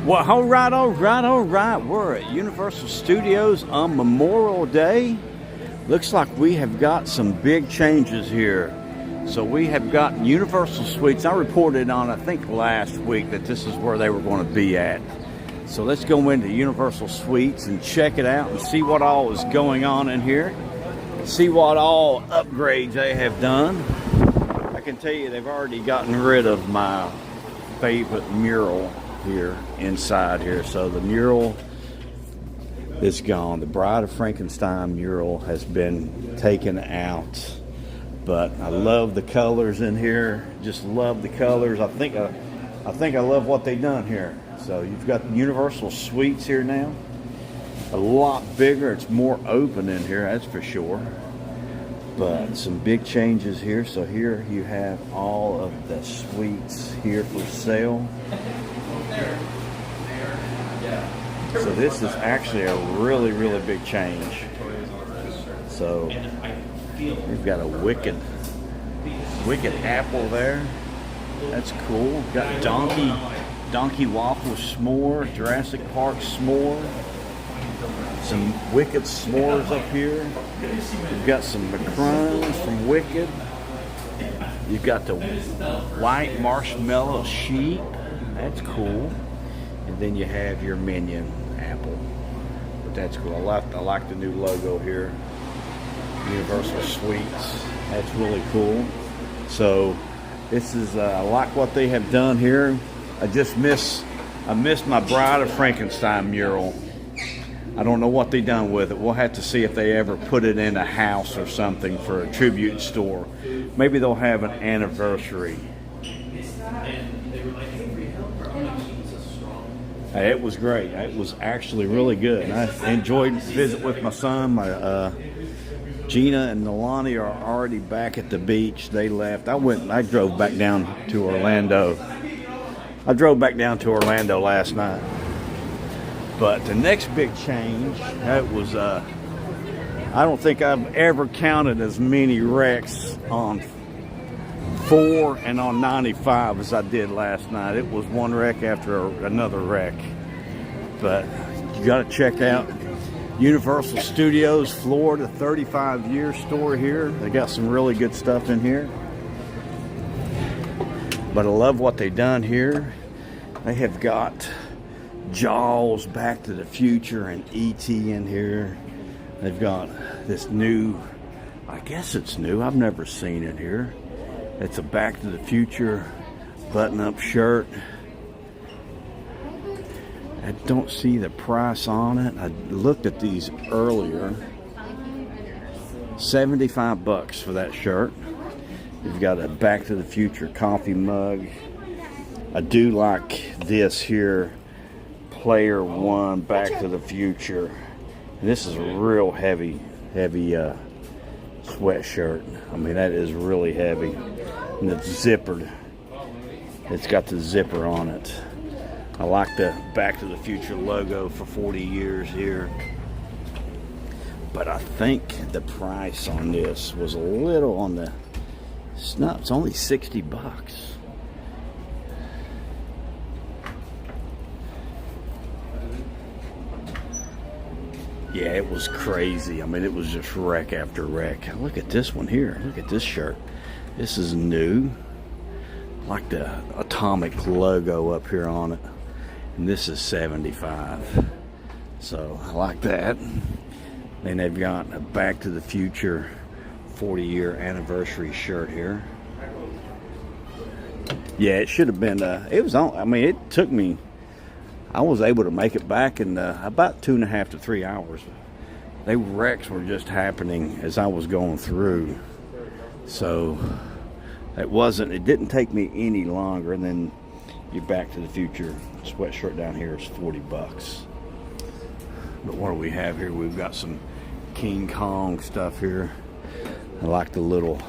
Well, all right, all right, all right. We're at Universal Studios on Memorial Day. Looks like we have got some big changes here. So we have got Universal Suites. I reported on, I think last week, that this is where they were going to be at. So let's go into Universal Suites and check it out and see what all is going on in here. See what all upgrades they have done. I can tell you they've already gotten rid of my favorite mural here inside here. So the mural is gone. The Bride of Frankenstein mural has been taken out. But I love the colors in here. Just love the colors. I think I love what they've done here. So you've got Universal Suites here now. A lot bigger. It's more open in here, that's for sure. But some big changes here. So here you have all of the suites here for sale. So this is actually a really, really big change. So we've got a wicked apple there. That's cool. Got Donkey Waffle S'more, Jurassic Park S'more. Some Wicked S'mores up here. You've got some macarons from Wicked. You've got the white marshmallow sheep. That's cool. And then you have your Minion apple. But that's cool. I like the new logo here. Universal Suites. That's really cool. So this is I like what they have done here. I missed my Bride of Frankenstein mural. I don't know what they done with it. We'll have to see if they ever put it in a house or something for a tribute store. Maybe they'll have an anniversary. It was great. It was actually really good. I enjoyed visit with my son. Gina and Nalani are already back at the beach. They left. I drove back down to Orlando. I drove back down to Orlando last night. But the next big change, that was, I don't think I've ever counted as many wrecks on 4 and on 95 as I did last night. It was one wreck after another wreck. But you got to check out Universal Studios Florida 35-year store here. They got some really good stuff in here. But I love what they've done here. They have got Jaws, Back to the Future, and E.T. in here. They've got this new, I guess it's new, I've never seen it here. It's a Back to the Future button-up shirt. I don't see the price on it. I looked at these earlier. $75 for that shirt. You've got a Back to the Future coffee mug. I do like this here, Player One Back to the Future. And this is a real heavy sweatshirt. I mean, that is really heavy. And it's zippered. It's got the zipper on it. I like the Back to the Future logo for 40 years here. But I think the price on this was a little on the, it's only $60. Yeah, it was crazy. I mean, it was just wreck after wreck. Look at this one here. Look at this shirt. This is new. I like the atomic logo up here on it. And this is $75. So I like that. Then they've got a Back to the Future 40-year anniversary shirt here. Yeah, it should have been, it was on, I mean, it took me, I was able to make it back in about 2.5 to 3 hours. They wrecks were just happening as I was going through. So it didn't take me any longer. And then your Back to the Future sweatshirt down here is $40. But what do we have here? We've got some King Kong stuff here. I like the little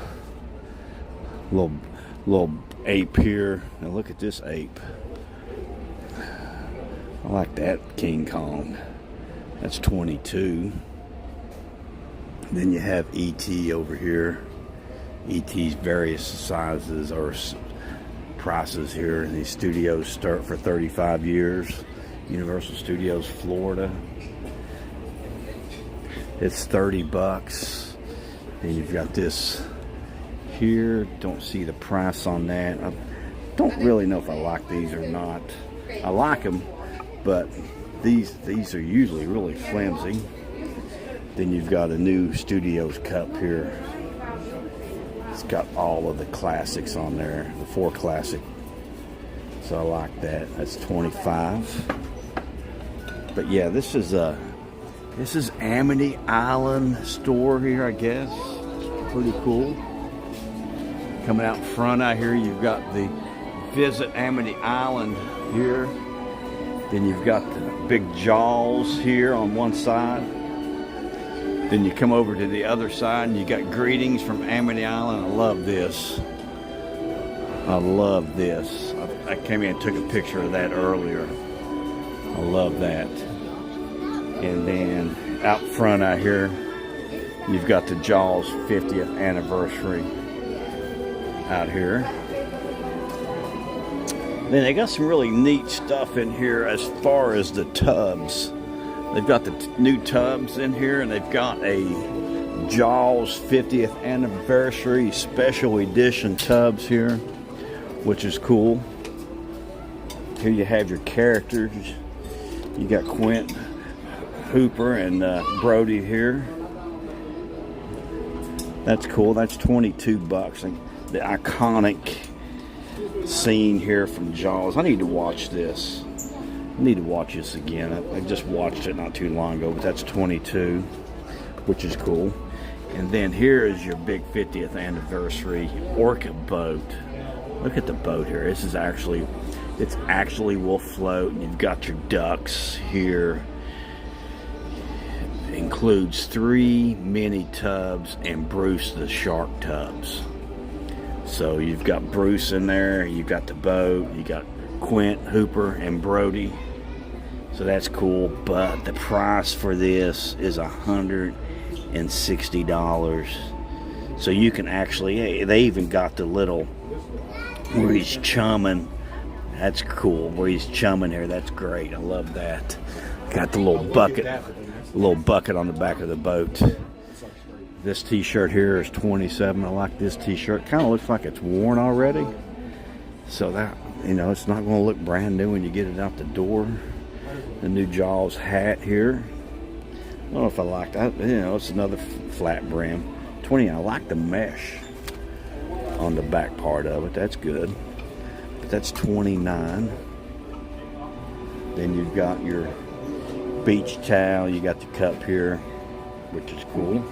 ape here. Now look at this ape. I like that King Kong. That's $22. Then you have E.T. over here. E.T.'s various sizes or prices here. These studios start for 35 years. Universal Studios Florida. It's 30 bucks. And you've got this here. Don't see the price on that. I don't really know if I like these or not. I like them, but these are usually really flimsy. Then you've got a new Studios cup here. It's got all of the classics on there, the 4 classic. So I like that. That's 25. But yeah, this is Amity Island store here, I guess. Pretty cool. Coming out front out here, you've got the Visit Amity Island here. Then you've got the big Jaws here on one side. Then you come over to the other side and you got Greetings from Amity Island. I love this. I love this. I came in and took a picture of that earlier. I love that. And then out front out here, you've got the Jaws 50th anniversary out here. Then they got some really neat stuff in here as far as the tubs. They've got the new tubs in here, and they've got a Jaws 50th anniversary special edition tubs here, which is cool. Here you have your characters. You got Quint, Hooper, and Brody here. That's cool. That's 22 bucks. And the iconic scene here from Jaws. I need to watch this. I need to watch this again. I just watched it not too long ago, but that's 22, which is cool. And then here is your big 50th anniversary Orca boat. Look at the boat here. This is actually, it's actually will float. You've got your ducks here. It includes 3 mini tubs and Bruce the shark tubs. So you've got Bruce in there, you've got the boat, you got Quint, Hooper, and Brody. So that's cool, but the price for this is $160. So you can actually, they even got the little, where he's chumming. That's cool, where he's chumming here. That's great, I love that. Got the little bucket on the back of the boat. This t-shirt here is 27. I like this t-shirt. Kind of looks like it's worn already. So that, you know, it's not going to look brand new when you get it out the door. The new Jaws hat here. I don't know if I like that. You know, it's another flat brim. 20. I like the mesh on the back part of it. That's good. But that's 29. Then you've got your beach towel. You got the cup here, which is cool.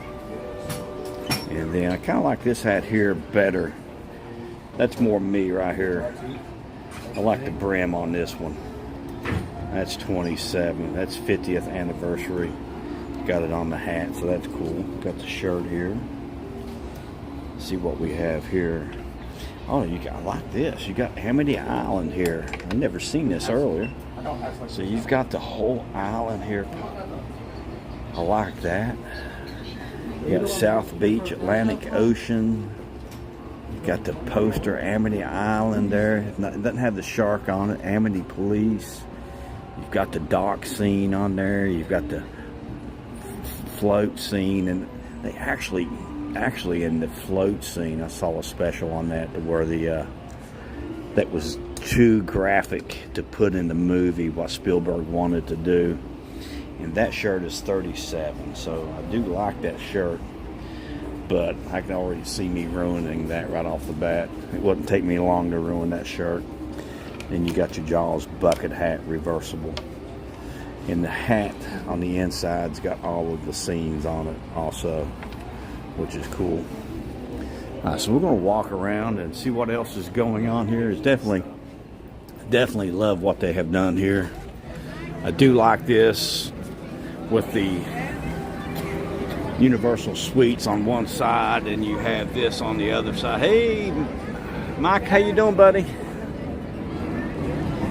And then I kind of like this hat here better. That's more me right here. I like the brim on this one. That's 27. That's 50th anniversary. Got it on the hat, so that's cool. Got the shirt here. Let's see what we have here. Oh, I like this. You got Amity Island here. I've never seen this earlier. So you've got the whole island here. I like that. You got South Beach, Atlantic Ocean. You got the poster, Amity Island there. It doesn't have the shark on it. Amity Police. You've got the dock scene on there. You've got the float scene, and they actually in the float scene, I saw a special on that to where that was too graphic to put in the movie what Spielberg wanted to do. And that shirt is 37, so I do like that shirt, but I can already see me ruining that right off the bat. It wouldn't take me long to ruin that shirt. Then you got your Jaws bucket hat, reversible. And the hat on the inside's got all of the scenes on it also, which is cool. All right, so we're going to walk around and see what else is going on here. It's definitely love what they have done here. I do like this with the Universal Suites on one side, and you have this on the other side. Hey, Mike, how you doing, buddy?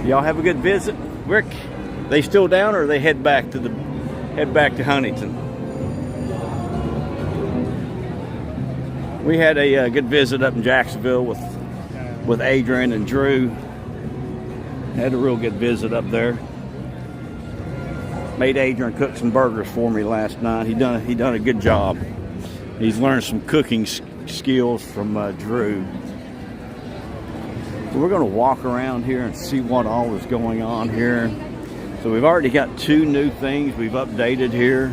Y'all have a good visit? Rick, they still down, or they head back to Huntington? We had a good visit up in Jacksonville with Adrian and Drew. Had a real good visit up there. made Adrian cook some burgers for me last night. He done a good job. He's learned some cooking skills from Drew. So we're going to walk around here and see what all is going on here. So we've already got 2 new things we've updated here.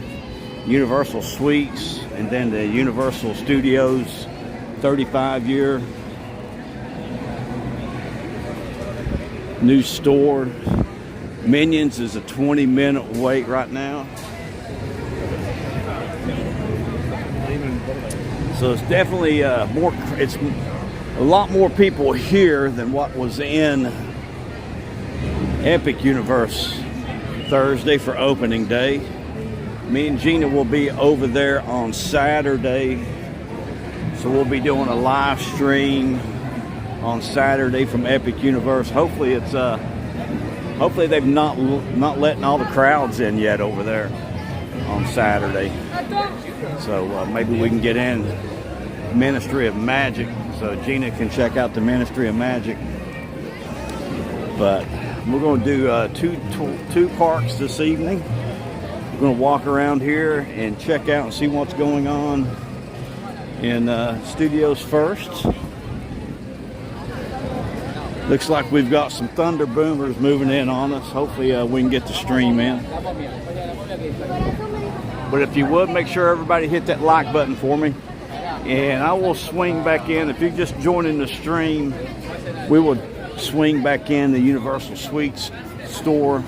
Universal Suites and then the Universal Studios 35-year new store. Minions is a 20-minute wait right now. So it's definitely it's a lot more people here than what was in Epic Universe Thursday for opening day. Me and Gina will be over there on Saturday. So we'll be doing a live stream on Saturday from Epic Universe. Hopefully it's hopefully they've not letting all the crowds in yet over there on Saturday. So maybe we can get in Ministry of Magic so Gina can check out the Ministry of Magic. But we're going to do two parks this evening. We're going to walk around here and check out and see what's going on in Studios first. Looks like we've got some Thunder Boomers moving in on us. Hopefully we can get the stream in. But if you would, make sure everybody hit that like button for me. And I will swing back in. If you're just joining the stream, we will swing back in the Universal Suites store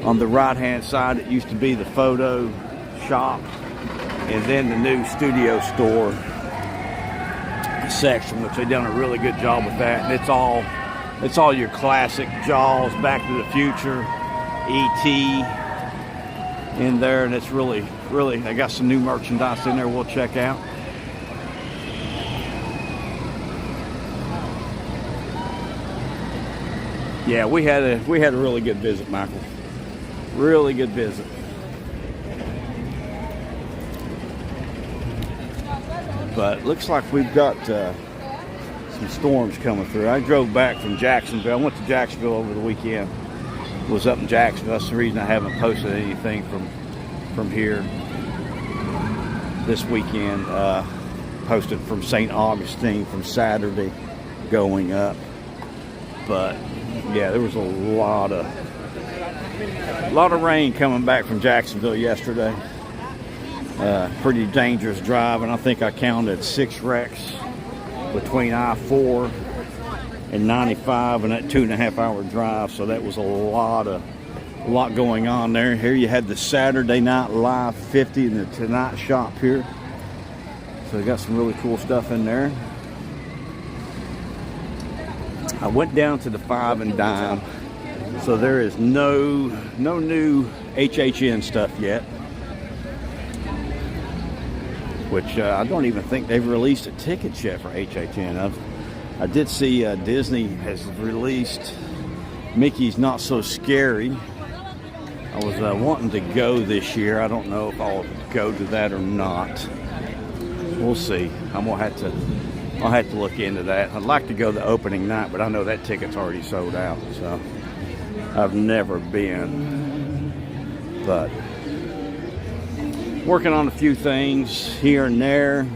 on the right-hand side. It used to be the photo shop. And then the new studio store section, which they've done a really good job with that. And it's all your classic Jaws, Back to the Future, E.T. in there, and it's really, they got some new merchandise in there we'll check out. Yeah, we had a really good visit, Michael. Really good visit. But looks like we've got some storms coming through. I drove back from Jacksonville. I went to Jacksonville over the weekend. Was up in Jacksonville. That's the reason I haven't posted anything from here this weekend. Posted from St. Augustine from Saturday going up. But yeah, there was a lot of rain coming back from Jacksonville yesterday. Pretty dangerous driving. I think I counted 6 wrecks between I-4 and 95 and that 2.5 hour drive. So that was a lot going on there. Here you had the Saturday Night Live 50 in the Tonight Shop here. So they got some really cool stuff in there. I went down to the 5 and Dime. So there is no new HHN stuff yet. Which I don't even think they've released a ticket yet for HHN. I did see Disney has released Mickey's Not So Scary. I was wanting to go this year. I don't know if I'll go to that or not. We'll see. I'll have to look into that. I'd like to go the opening night, but I know that ticket's already sold out. So I've never been, but working on a few things here and there.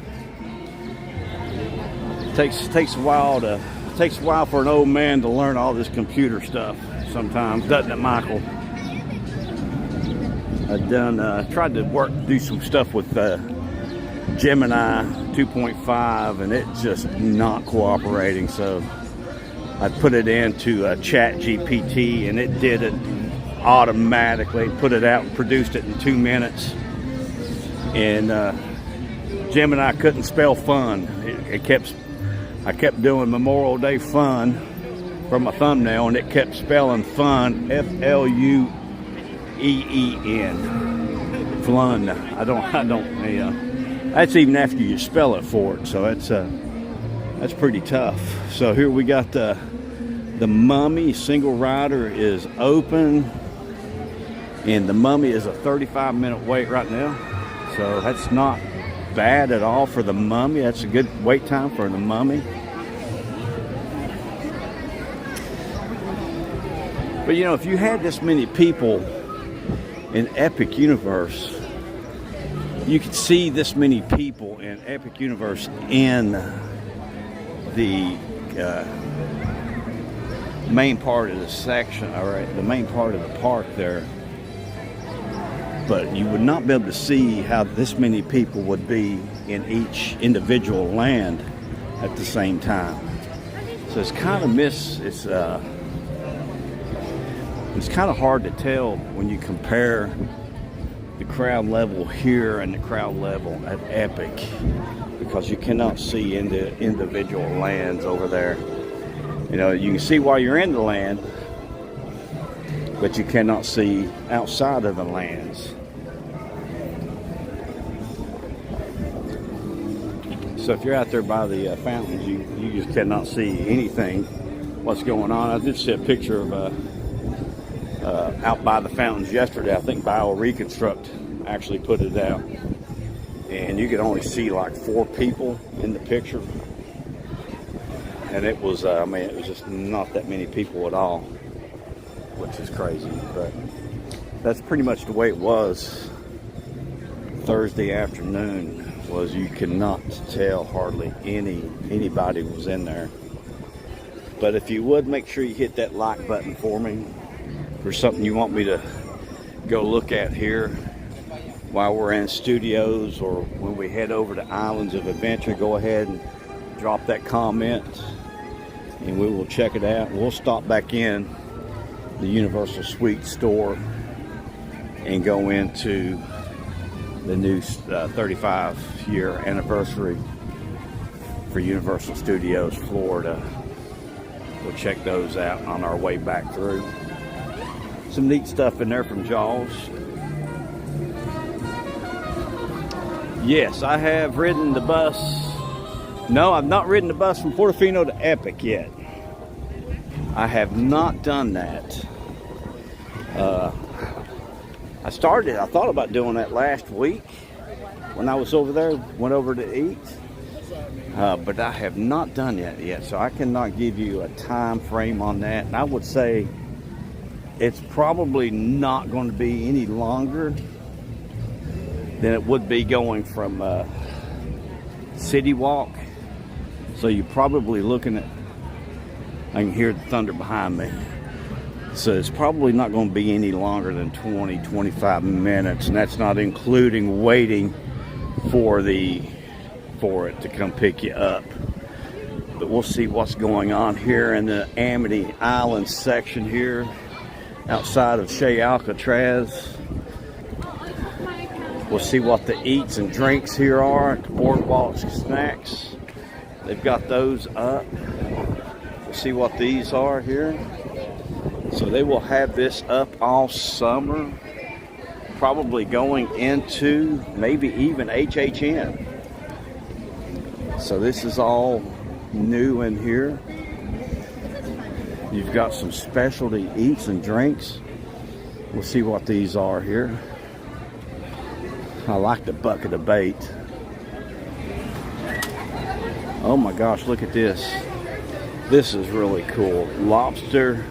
Takes a while for an old man to learn all this computer stuff sometimes, doesn't it, Michael? I've tried to do some stuff with Gemini 2.5 and it's just not cooperating. So I put it into ChatGPT and it did it automatically, put it out and produced it in 2 minutes. And Gemini couldn't spell fun. I kept doing Memorial Day fun from a thumbnail, and it kept spelling fun, F-L-U-E-E-N, flun. That's even after you spell it for it. So that's pretty tough. So here we got the Mummy single rider is open, and the Mummy is a 35-minute wait right now. So that's not bad at all for the Mummy. That's a good wait time for the Mummy. But you know, if you had this many people in Epic Universe, you could see this many people in Epic Universe in the main part of the section, or the main part of the park there. But you would not be able to see how this many people would be in each individual land at the same time. So it's kind of it's kind of hard to tell when you compare the crowd level here and the crowd level at Epic, because you cannot see into individual lands over there. You know, you can see while you're in the land, but you cannot see outside of the lands. So if you're out there by the fountains, you just cannot see anything what's going on. I did see a picture of out by the fountains yesterday. I think Bio Reconstruct actually put it out, and you could only see like 4 people in the picture, and it was I mean, it was just not that many people at all, which is crazy. But that's pretty much the way it was Thursday afternoon. Was you cannot tell hardly anybody was in there. But if you would, make sure you hit that like button for me for something you want me to go look at here while we're in studios, or when we head over to Islands of Adventure. Go ahead and drop that comment and we will check it out. We'll stop back in the Universal Suites store and go into the new 35-year anniversary for Universal Studios Florida. We'll check those out on our way back through. Some neat stuff in there from Jaws. Yes, I have ridden the bus. No, I've not ridden the bus from Portofino to Epic yet. I have not done that. I thought about doing that last week when I was over there, went over to eat. But I have not done that yet, so I cannot give you a time frame on that. And I would say it's probably not going to be any longer than it would be going from City Walk. So you're probably looking at, I can hear the thunder behind me. So it's probably not going to be any longer than 20-25 minutes, and that's not including waiting for it to come pick you up. But we'll see what's going on here in the Amity Island section here outside of Shea Alcatraz. We'll see what the eats and drinks here are at the Boardwalk Snacks. They've got those up. We'll see what these are here. So they will have this up all summer, probably going into maybe even HHN. So this is all new in here. You've got some specialty eats and drinks. We'll see what these are here. I like the bucket of bait. Oh my gosh, look at this. This is really cool. Lobster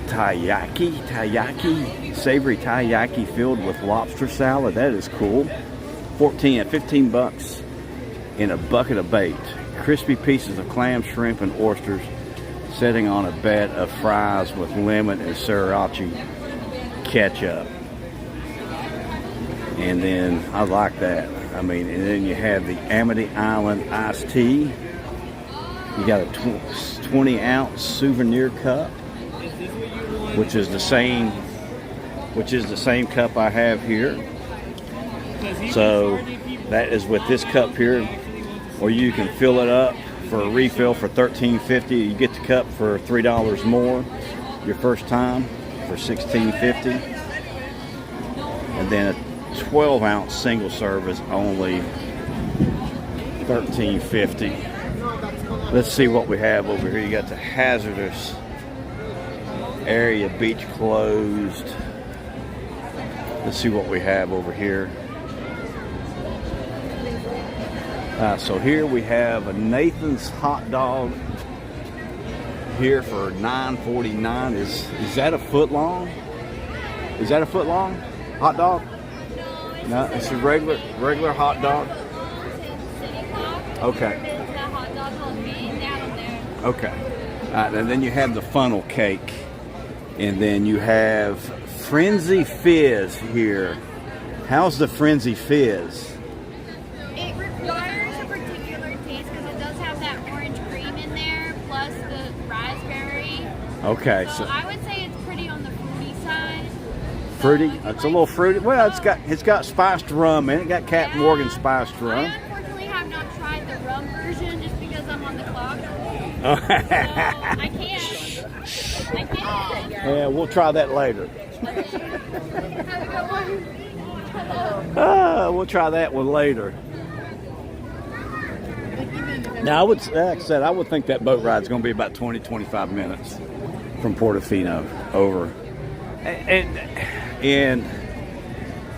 taiyaki, savory taiyaki filled with lobster salad. That is cool. 15 bucks in a bucket of bait. Crispy pieces of clam, shrimp, and oysters sitting on a bed of fries with lemon and sriracha ketchup. And then I like that. I mean, and then you have the Amity Island iced tea. You got a 20-ounce souvenir cup, which is the same cup I have here. So that is with this cup here, or you can fill it up for a refill for $13.50. You get the cup for $3 more your first time for $16.50, and then a 12-ounce single serve is only $13.50. Let's see what we have over here. You got the hazardous area, beach closed. Let's see what we have over here. So here we have a Nathan's hot dog here for $9.49. Is that a foot long? Is that a foot long hot dog? No, it's a regular hot dog. Okay. Okay. And then you have the funnel cake, and then you have Frenzy Fizz here. How's the Frenzy Fizz? It requires a particular taste because it does have that orange cream in there, plus the raspberry. Okay, so I would say it's pretty on the fruity side. Fruity? It's a little fruity. Well, it's got spiced rum in it. Got Captain Morgan spiced rum. I unfortunately have not tried the rum version just because I'm on the clock. So I can't. Yeah, we'll try that later. We'll try that one later. Now, like I said, I would think that boat ride's going to be about 20-25 minutes from Portofino over. And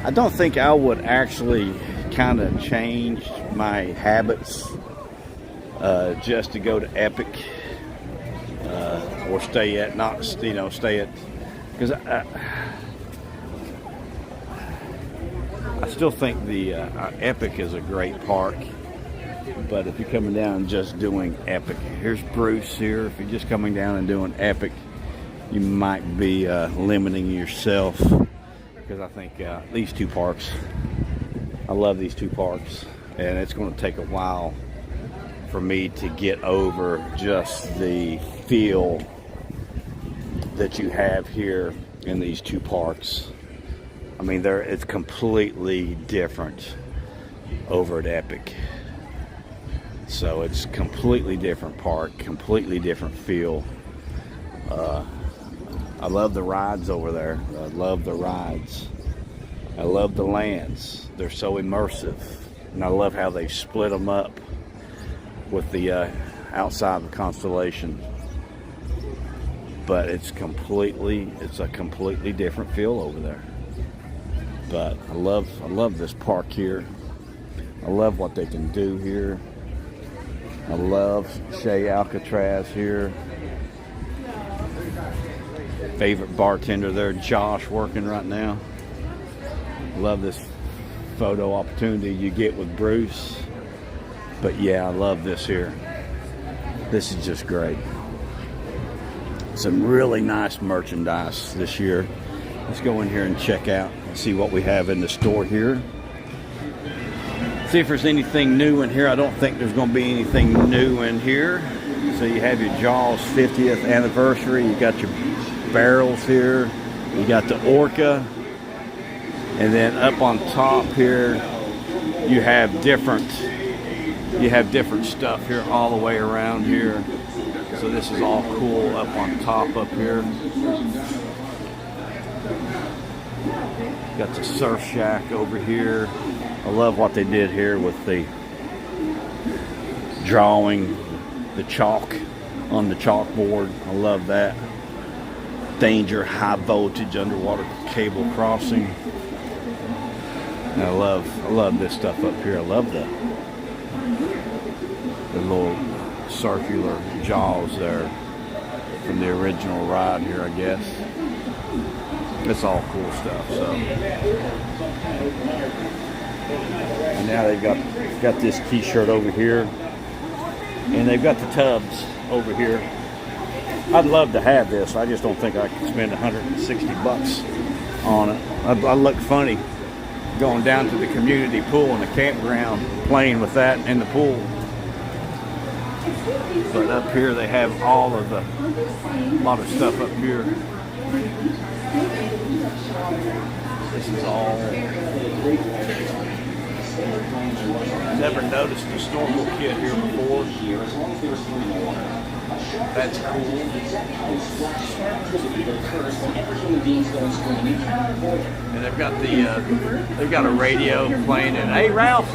I don't think I would actually kind of change my habits just to go to Epic or stay at, because I still think the Epic is a great park, but if you're coming down and just doing Epic, here's Bruce here. If you're just coming down and doing Epic, you might be limiting yourself, because I think these two parks, I love these two parks, and it's going to take a while for me to get over just the feel that you have here in these two parks. I mean, it's completely different over at Epic. So it's completely different park, completely different feel. I love the rides over there. I love the rides. I love the lands. They're so immersive. And I love how they split them up with the outside of the Constellation. But it's a completely different feel over there. But I love this park here. I love what they can do here. I love Shea Alcatraz here. Favorite bartender there, Josh, working right now. Love this photo opportunity you get with Bruce. But yeah, I love this here. This is just great. Some really nice merchandise this year. Let's go in here and check out and see what we have in the store here. See if there's anything new in here. I don't think there's going to be anything new in here. So you have your Jaws 50th anniversary. You got your barrels here. You got the Orca. And then up on top here, you have different stuff here all the way around here. So this is all cool up on top up here. Got the Surf Shack over here. I love what they did here with the drawing, the chalk on the chalkboard. I love that. Danger, high voltage underwater cable crossing. And I love this stuff up here. I love the little circular jaws there from the original ride here, I guess. It's all cool stuff. So, and now they've got this T-shirt over here, and they've got the tubs over here. I'd love to have this. I just don't think I could spend $160 on it. I look funny going down to the community pool in the campground, playing with that in the pool. But up here they have a lot of stuff up here. This is all. Never noticed a snorkel kit here before. That's cool. And they've got a radio playing in. Hey, Ralph.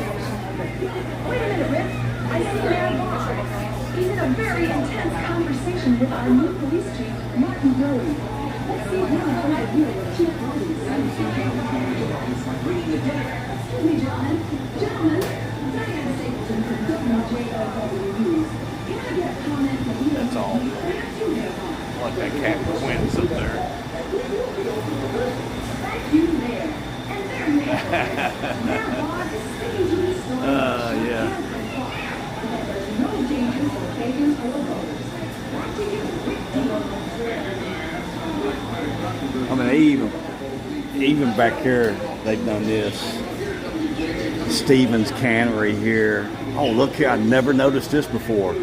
He's in a very intense conversation with our new police chief, Martin Rowe. Let's see if we can find a view of Chief Rowe. Gentlemen, Diane Stapleton from WJOW News. Can I get a comment from you? That's all. I like that Captain Quinn's up there. you there. And they're made now on the stage in the store. Yeah. There's no danger for bakers or boaters. Practically a quick deal. I mean, even back here, they've done this. Stevens Cannery here. Oh, look here! I never noticed this before.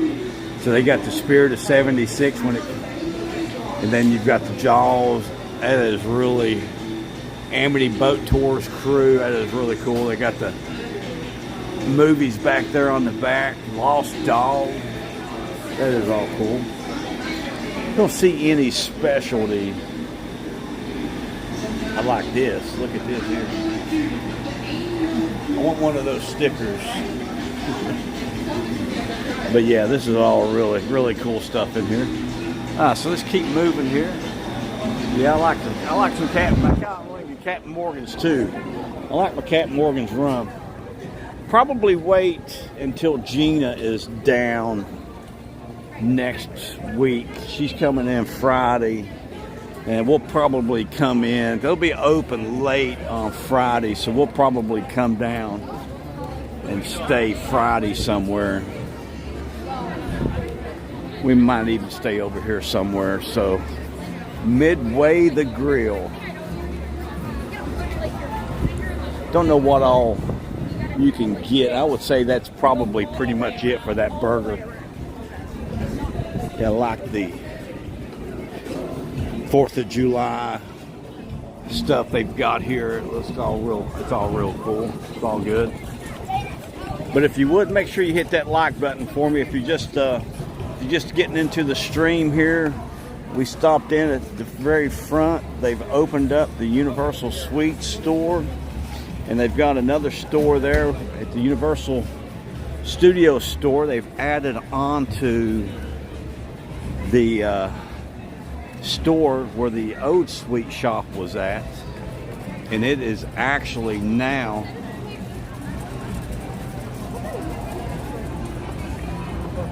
So they got the Spirit of '76 and then you've got the Jaws. That is really Amity Boat Tours crew. That is really cool. They got the movies back there on the back. Lost Dog. That is all cool. Don't see any specialty. I like this. Look at this here. I want one of those stickers. But yeah, this is all really, really cool stuff in here. So let's keep moving here. Yeah, I like some Captain Morgan's too. I like my Captain Morgan's rum. Probably wait until Gina is down next week. She's coming in Friday. And we'll probably come in. They'll be open late on Friday, so we'll probably come down and stay Friday somewhere. We might even stay over here somewhere. So, Midway the Grill. Don't know what all you can get. I would say that's probably pretty much it for that burger. Yeah, I like the 4th of July stuff they've got here. It's all real cool. It's all good. But if you would, make sure you hit that like button for me. If you're just getting into the stream here, we stopped in at the very front. They've opened up the Universal Suites store, and they've got another store there at the Universal Studios store. They've added on to the store where the old sweet shop was at, and it is actually now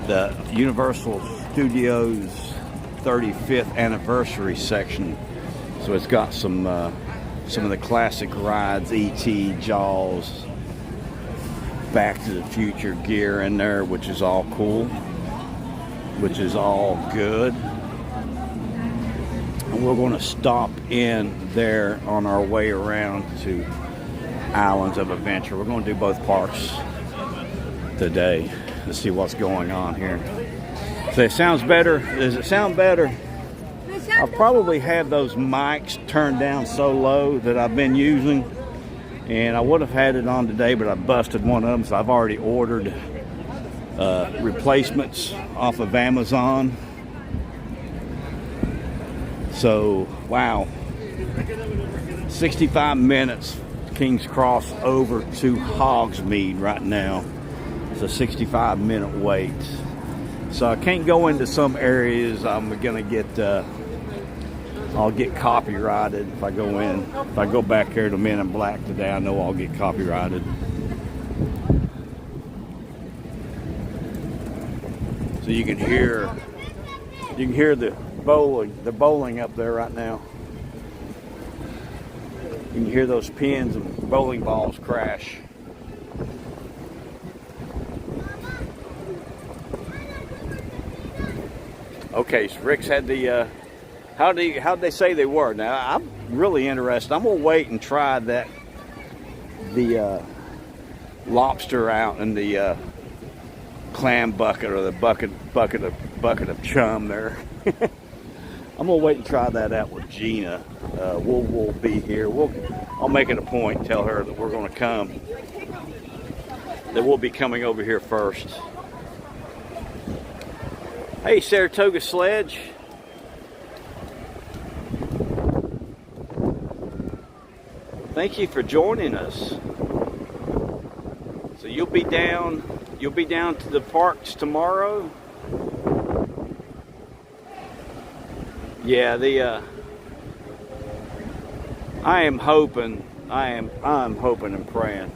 the Universal Studios 35th anniversary section. So it's got some of the classic rides, E.T., Jaws, Back to the Future gear in there, which is all cool, which is all good. And we're going to stop in there on our way around to Islands of Adventure. We're going to do both parks today to see what's going on here. So it sounds better. Does it sound better? I'll probably have those mics turned down so low that I've been using. And I would have had it on today, but I busted one of them. So I've already ordered replacements off of Amazon. So, wow, 65 minutes, King's Cross over to Hogsmeade right now. It's a 65-minute wait. So I can't go into some areas. I'm gonna get, I'll get copyrighted if I go in. If I go back here to Men in Black today, I know I'll get copyrighted. So you can hear the bowling up there right now. You can hear those pins and bowling balls crash. Okay, so Rick's had the how'd they say they were? Now I'm really interested. I'm gonna wait and try the lobster out in the clam bucket, or the bucket of chum there. I'm gonna wait and try that out with Gina. We'll be here. I'll make it a point and tell her that we're gonna come. That we'll be coming over here first. Hey, Saratoga Sledge. Thank you for joining us. So you'll be down to the parks tomorrow. Yeah, I'm hoping and praying.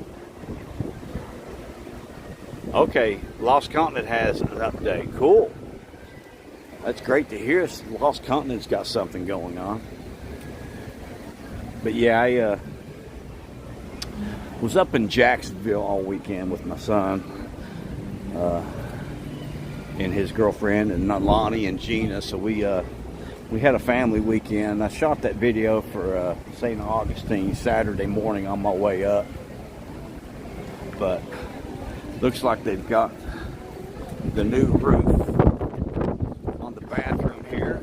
Okay, Lost Continent has an update. Cool. That's great to hear. Lost Continent's got something going on. But yeah, I was up in Jacksonville all weekend with my son and his girlfriend and Lonnie and Gina. So we had a family weekend. I shot that video for St. Augustine Saturday morning on my way up. But looks like they've got the new roof on the bathroom here.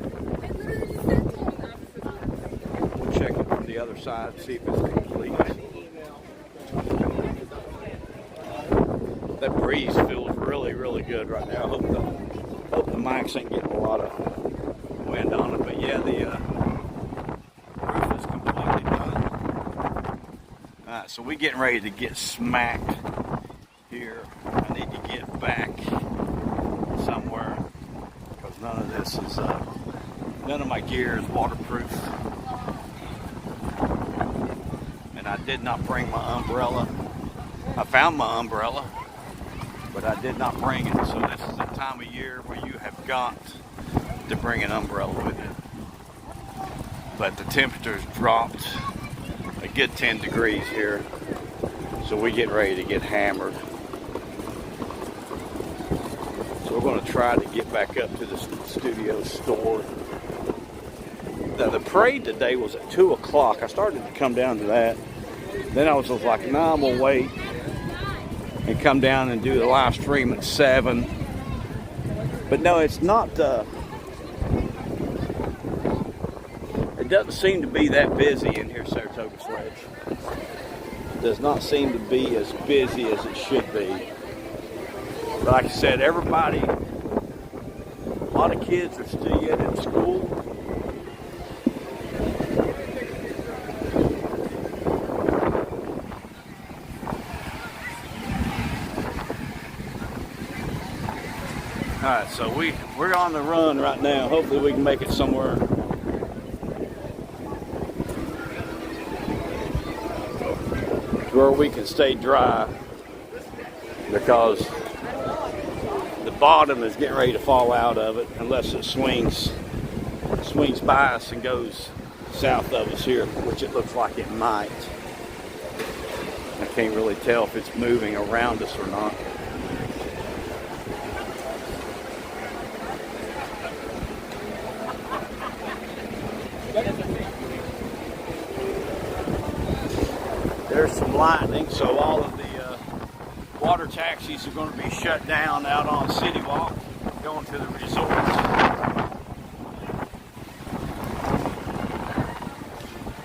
We'll check it from the other side, see if it's complete. That breeze feels really, really good right now. I hope the mics ain't getting a lot of wind on it. But yeah, the roof is completely done. Alright, so we're getting ready to get smacked here. I need to get back somewhere because none of this is, none of my gear is waterproof. And I did not bring my umbrella. I found my umbrella, but I did not bring it. So this is the time of year where you have got to bring an umbrella with you. But the temperature's dropped a good 10 degrees here. So we get ready to get hammered. So we're going to try to get back up to the studio store. Now the parade today was at 2 o'clock. I started to come down to that. Then I was just like, nah, I'm going to wait and come down and do the live stream at 7. But no, it's not, it doesn't seem to be that busy in here, Saratoga Sledge. It does not seem to be as busy as it should be. But like I said, everybody, a lot of kids are still yet in school. Alright, so we're on the run right now. Hopefully we can make it somewhere. Where we can stay dry, because the bottom is getting ready to fall out of it unless it swings by us and goes south of us here, which it looks like it might. I can't really tell if it's moving around us or not. There's some lightning, so all of the water taxis are going to be shut down out on City Walk, going to the resorts.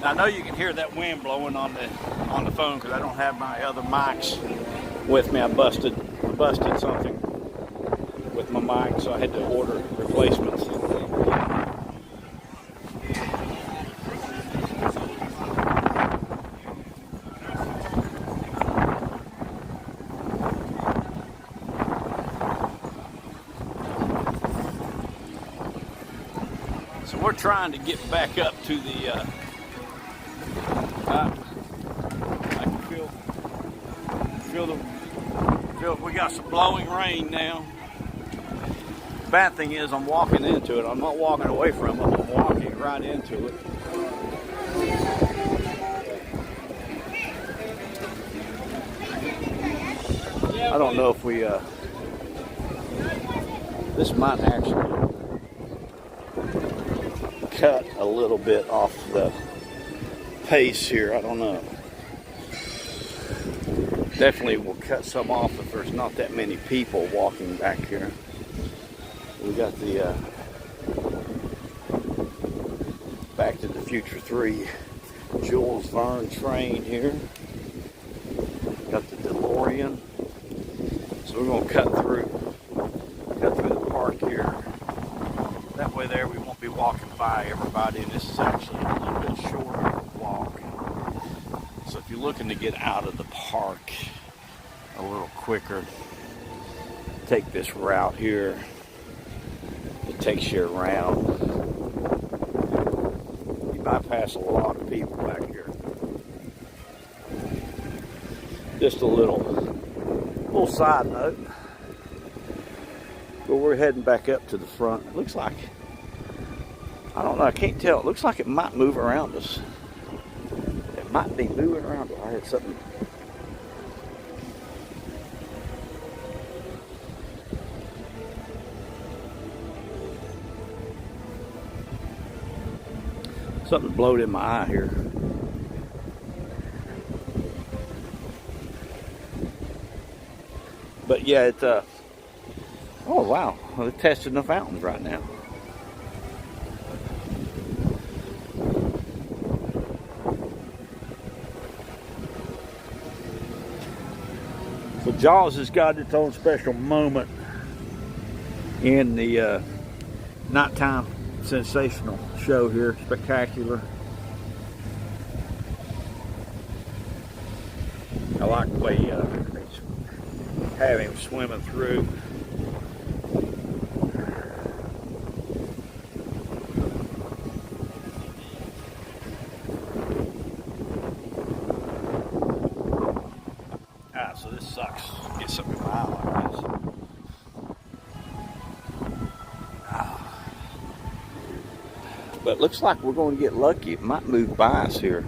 Now, I know you can hear that wind blowing on the phone because I don't have my other mics with me. I busted something with my mic, so I had to order replacements. We're trying to get back up to the, I can feel we got some blowing rain now. Bad thing is I'm walking into it. I'm not walking away from it. I'm walking right into it. I don't know if we, this might actually cut a little bit off the pace here. I don't know. Definitely will cut some off if there's not that many people walking back here. We got the Back to the Future 3 Jules Verne train here. Got the DeLorean. So we're going to cut through the park here. That way there we won't be walking by everybody, and this is actually a little bit shorter walk. So if you're looking to get out of the park a little quicker, take this route here. It takes you around. You bypass a lot of people back here. Just a little side note. But we're heading back up to the front. It looks like, I don't know, I can't tell. It looks like it might move around us. Might be moving around. I heard something. Something blowed in my eye here. But yeah, it's oh wow, well, they're testing the fountains right now. So Jaws has got its own special moment in the nighttime sensational show here. Spectacular. I like the way they have him swimming through. So this sucks. Get something in my eye like this. But looks like we're going to get lucky. It might move by us here,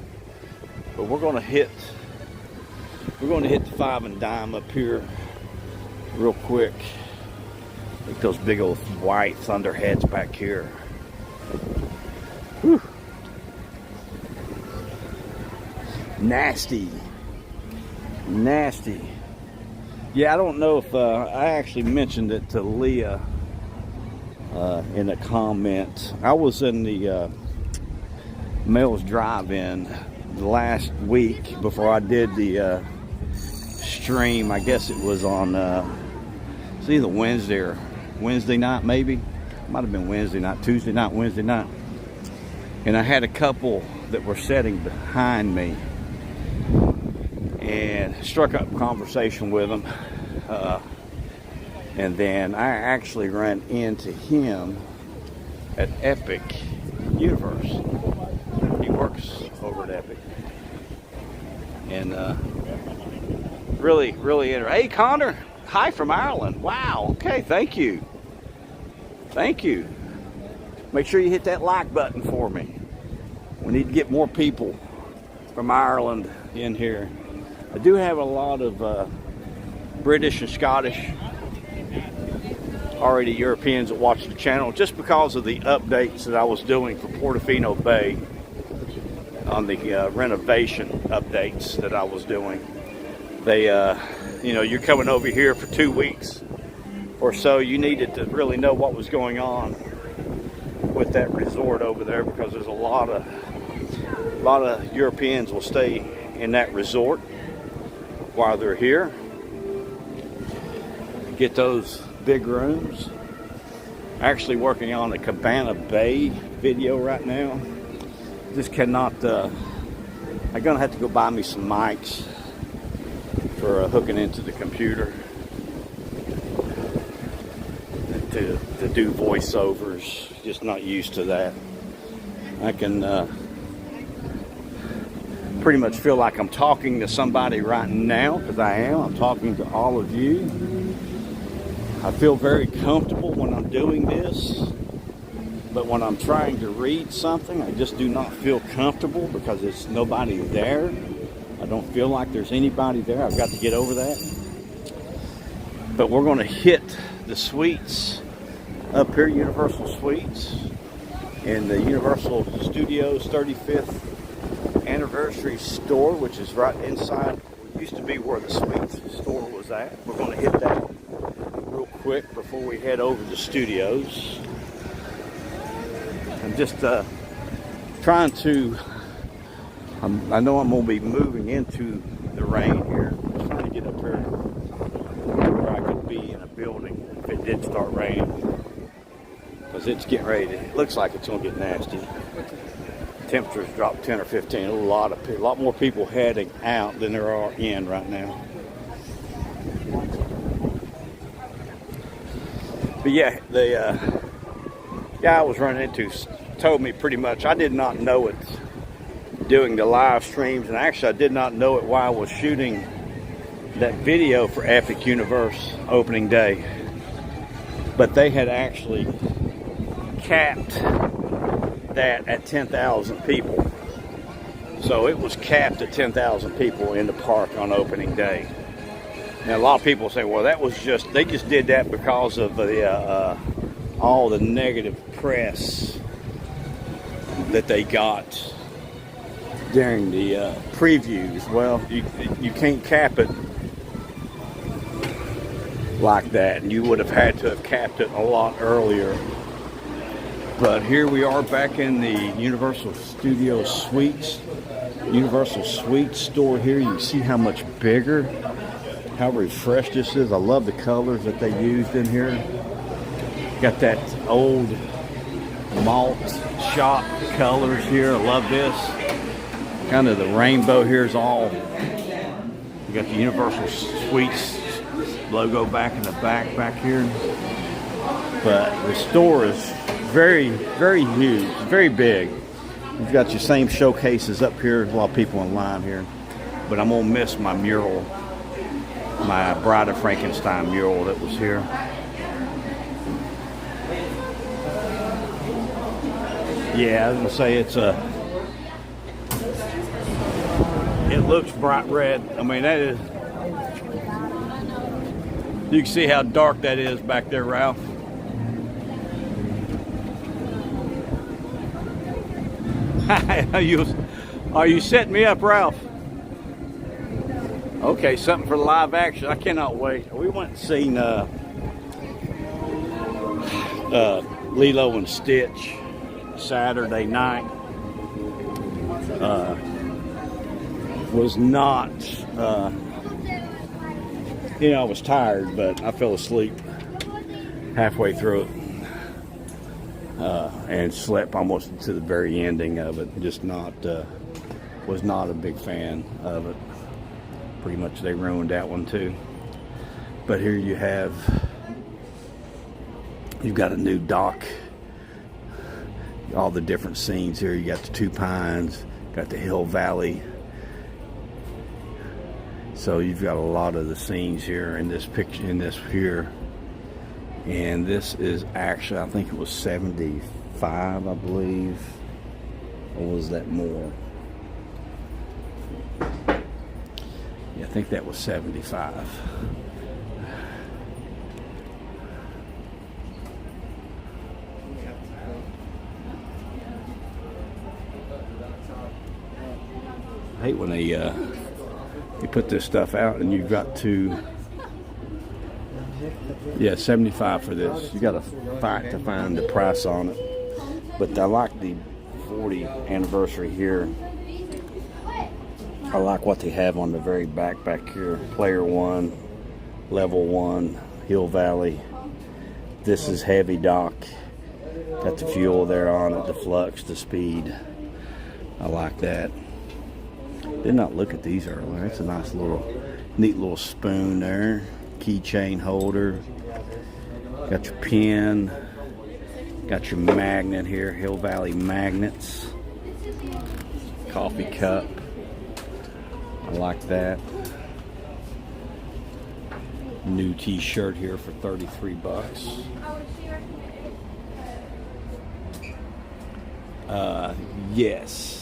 but we're going to hit the 5 and dime up here real quick. Look at those big old white thunderheads back here. Whew. Nasty. Nasty. Yeah, I don't know if I actually mentioned it to Leah in a comment. I was in the Mel's Drive-In last week before I did the stream. I guess it was on it's either Wednesday or Wednesday night, maybe. Might have been Wednesday night, Tuesday night, Wednesday night. And I had a couple that were sitting behind me and struck up a conversation with him. And then I actually ran into him at Epic Universe. He works over at Epic. And really interesting. Hey, Connor. Hi from Ireland. Wow. Okay, thank you. Thank you. Make sure you hit that like button for me. We need to get more people from Ireland in here. I do have a lot of British and Scottish, already Europeans that watch the channel, just because of the updates that I was doing for Portofino Bay on the renovation updates that I was doing. They, you know, you're coming over here for 2 weeks or so. You needed to really know what was going on with that resort over there, because there's a lot of Europeans will stay in that resort while they're here. Get those big rooms. Actually working on a Cabana Bay video right now. Just cannot, I'm gonna have to go buy me some mics for hooking into the computer to do voiceovers. Just not used to that. I can pretty much feel like I'm talking to somebody right now, because I am. I'm talking to all of you. I feel very comfortable when I'm doing this, but when I'm trying to read something, I just do not feel comfortable because it's nobody there. I don't feel like there's anybody there. I've got to get over that. But we're going to hit the suites up here, Universal Suites, in the Universal Studios 35th anniversary store, which is right inside. It used to be where the suites store was at. We're going to hit that real quick before we head over to studios. I'm just trying to, I know I'm going to be moving into the rain here. I'm just trying to get up here where I could be in a building if it did start raining, because it's getting ready to, it looks like it's going to get nasty. Temperatures dropped 10 or 15. A lot more people heading out than there are in right now. But yeah, the guy I was running into told me pretty much, I did not know it doing the live streams, and actually I did not know it while I was shooting that video for Epic Universe opening day. But they had actually capped that at 10,000 people. So it was capped at 10,000 people in the park on opening day. Now a lot of people say, well, that was just, they just did that because of the all the negative press that they got during the previews. Well, you can't cap it like that, and you would have had to have capped it a lot earlier. But here we are back in the Universal Studios Suites, Universal Suites store here. You see how much bigger, how refreshed this is. I love the colors that they used in here. Got that old malt shop colors here. I love this. Kind of the rainbow here is all. You got the Universal Suites logo back in the back here. But the store is very, very huge, very big. You've got your same showcases up here. There's a lot of people in line here. But I'm gonna miss my mural, my Bride of Frankenstein mural that was here. Yeah, I was gonna say it looks bright red. I mean, that is, you can see how dark that is back there, Ralph. Are you setting me up, Ralph? Okay, something for live action. I cannot wait. We went and seen Lilo and Stitch Saturday night. Was not, I was tired, but I fell asleep halfway through it. And slept almost to the very ending of it. Just was not a big fan of it. Pretty much they ruined that one too. But here you've got a new dock. All the different scenes here. You got the Two Pines, got the Hill Valley. So you've got a lot of the scenes here in this picture, in this here. And this is actually, I think it was 75, I believe. Or was that more? Yeah, I think that was 75. I hate when they put this stuff out and you've got to, yeah, 75 for this. You got to fight to find the price on it. But I like the 40th anniversary here. I like what they have on the very back here. Player 1, Level 1, Hill Valley. This is heavy dock. Got the fuel there on it, the flux, the speed. I like that. Did not look at these earlier. It's a nice little, neat little spoon there. Keychain holder. Got your pen. Got your magnet here. Hill Valley magnets. Coffee cup. I like that. New t-shirt here for 33 bucks. Yes.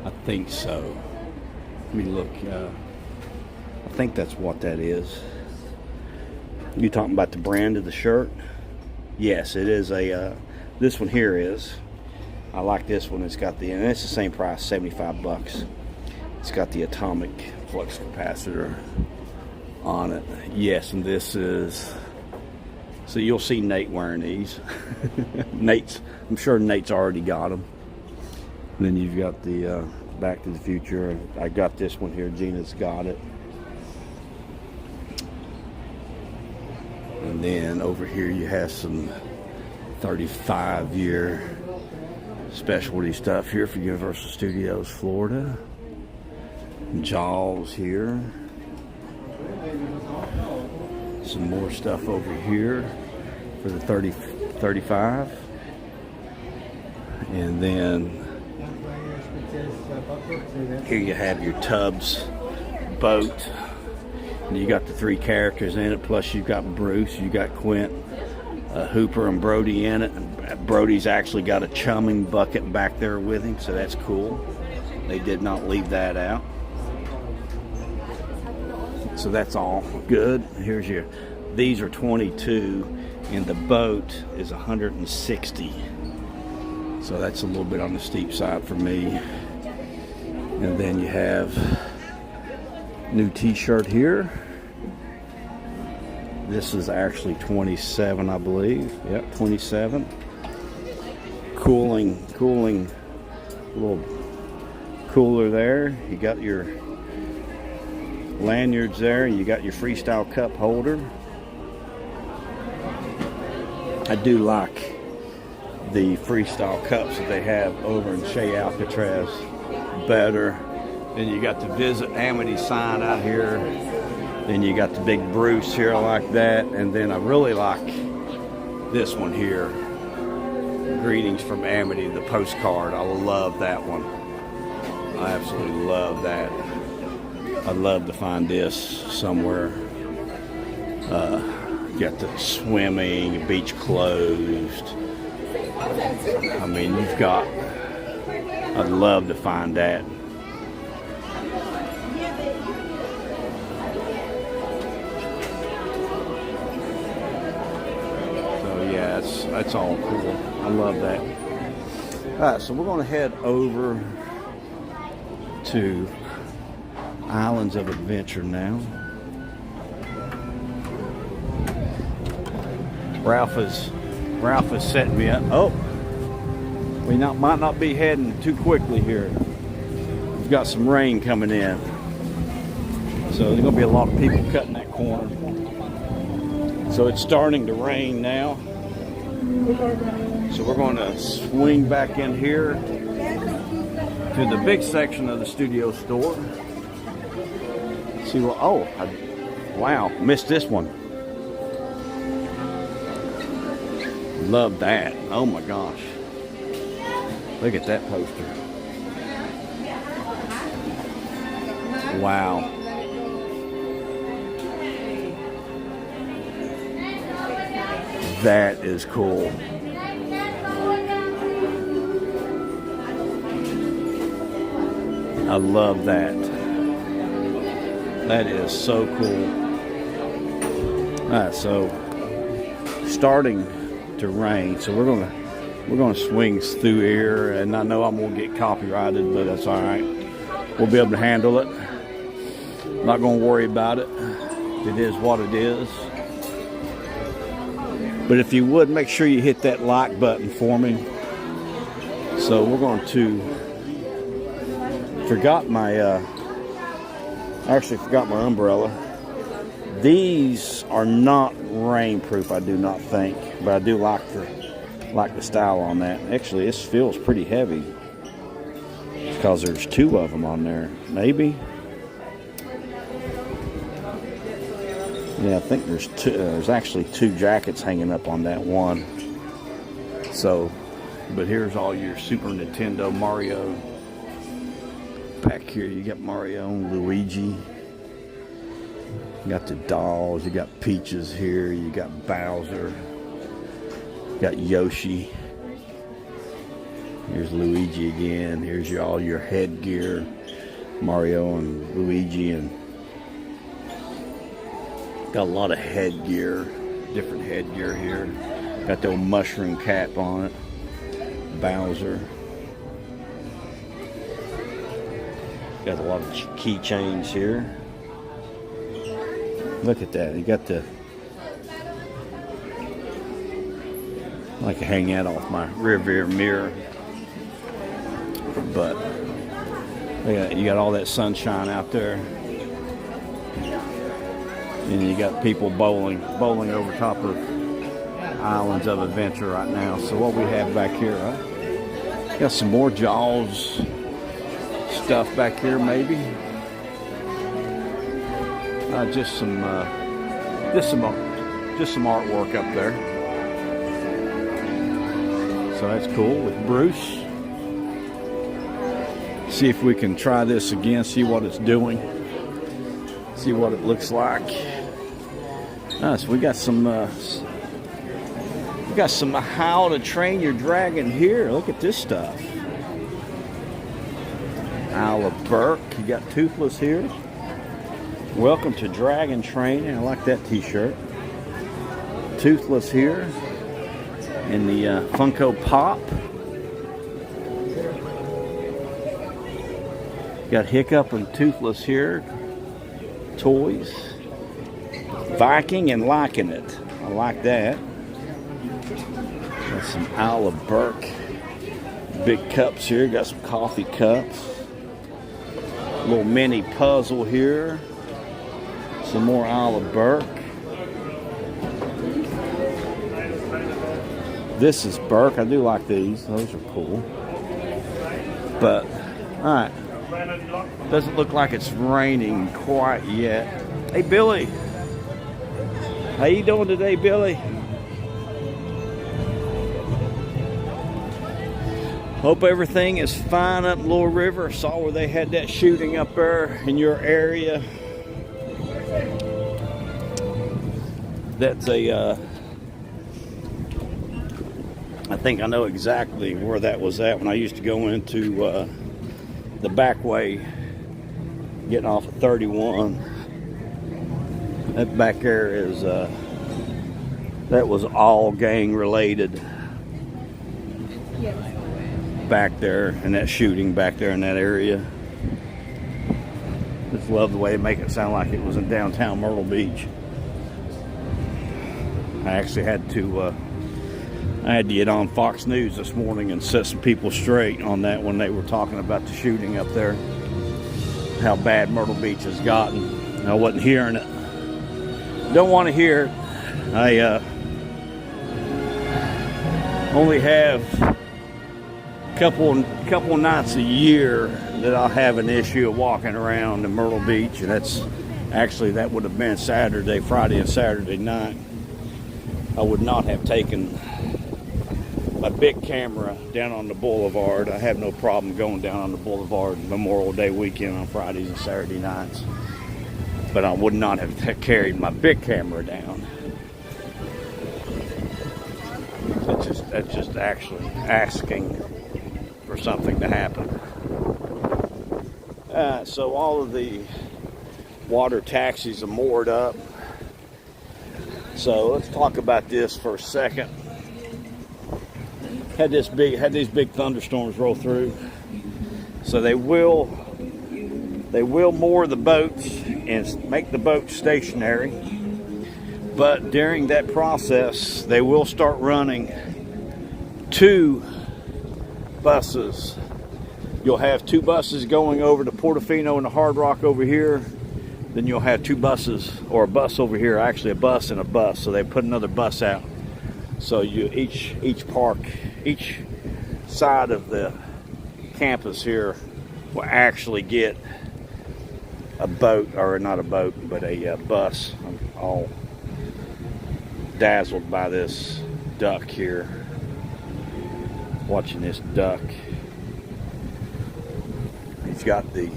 I think so. Let me look. I think that's what that is. You talking about the brand of the shirt? Yes, it is a. This one here is. I like this one. It's got the, and it's the same price, 75 bucks. It's got the atomic flux capacitor on it. Yes, and this is. So you'll see Nate wearing these. I'm sure Nate's already got them. And then you've got the Back to the Future. I got this one here. Gina's got it. And then over here you have some 35-year specialty stuff here for Universal Studios Florida. Jaws here. Some more stuff over here for the 35. And then here you have your Tubbs boat. And you got the 3 characters in it, plus you've got Bruce, you got Quint, Hooper, and Brody in it. And Brody's actually got a chumming bucket back there with him, so that's cool. They did not leave that out. So that's all good. Here's your, these are 22 and the boat is 160. So that's a little bit on the steep side for me. And then you have new t-shirt here. This is actually 27, I believe. Yep, 27. Cooling, a little cooler there. You got your lanyards there. You got your freestyle cup holder. I do like the freestyle cups that they have over in Shea Alcatraz better. Then you got the Visit Amity sign out here. Then you got the big Bruce here like that. And then I really like this one here. Greetings from Amity, the postcard. I love that one. I absolutely love that. I'd love to find this somewhere. Got the swimming, beach closed. I mean, you've got, I'd love to find that. So yeah, that's all cool. I love that. All right, so we're going to head over to Islands of Adventure now. Ralph is setting me up. Oh, we might not be heading too quickly here. We've got some rain coming in, so there's going to be a lot of people cutting that corner. So it's starting to rain now. So we're going to swing back in here to the big section of the studio store. See what? Oh, wow! Missed this one. Love that. Oh my gosh. Look at that poster. Wow. That is cool. I love that. That is so cool. All right, so starting to rain, so we're gonna swing through here, and I know I'm gonna get copyrighted, but that's all right. We'll be able to handle it. I'm not gonna worry about it. It is what it is. But if you would, make sure you hit that like button for me. So we're going to I actually forgot my umbrella. These are not rainproof, I do not think, but I do like the style on that. Actually, this feels pretty heavy because there's two of them on there. Maybe. Yeah, I think there's two. There's actually two jackets hanging up on that one. So, but here's all your Super Nintendo Mario. Back here, you got Mario and Luigi. You got the dolls. You got Peaches here. You got Bowser. You got Yoshi. Here's Luigi again. Here's all your headgear. Mario and Luigi, and got a lot of headgear, different headgear here. Got the old mushroom cap on it. Bowser. Got a lot of keychains here. Look at that. You got the, I like to hang that off my rear mirror. But you got all that sunshine out there. And you got people bowling over top of Islands of Adventure right now. So what we have back here, got some more Jaws stuff back here, maybe. Just some artwork up there. So that's cool with Bruce. See if we can try this again. See what it's doing. See what it looks like. So we got some How to Train Your Dragon here. Look at this stuff. Isle of Burke. You got Toothless here. Welcome to Dragon Training. I like that t-shirt. Toothless here in the Funko Pop. Got Hiccup and Toothless here. Toys. Viking and liking it. I like that. Got some Isle of Burke. Big cups here. Got some coffee cups. Little mini puzzle here. Some more Isle of Burke. This is Burke. I do like these. Those are cool. But, alright. Doesn't look like it's raining quite yet. Hey, Billy. How you doing today, Billy? Hope everything is fine up Little River. Saw where they had that shooting up there in your area. That's a, I think I know exactly where that was at when I used to go into the back way, getting off of 31. That back there is, that was all gang related. Back there, and that shooting back there in that area. Just love the way they make it sound like it was in downtown Myrtle Beach. I actually had to get on Fox News this morning and set some people straight on that when they were talking about the shooting up there. How bad Myrtle Beach has gotten. I wasn't hearing it. Don't want to hear it. I only have couple nights a year that I'll have an issue of walking around in Myrtle Beach, and that's actually, that would have been Saturday, Friday and Saturday night. I would not have taken my big camera down on the boulevard. I have no problem going down on the boulevard Memorial Day weekend on Fridays and Saturday nights, but I would not have carried my big camera down. That's just actually asking for something to happen. So all of the water taxis are moored up. So let's talk about this for a second. Had these big thunderstorms roll through. So they will moor the boats and make the boats stationary. But during that process, they will start running 2 buses. You'll have 2 buses going over to Portofino and the Hard Rock over here. Then you'll have 2 buses, or a bus over here, actually a bus and a bus. So they put another bus out. So you each side of the campus here will actually get a boat, or not a boat, but a bus. I'm all dazzled by this duck here. Watching this duck. He's got the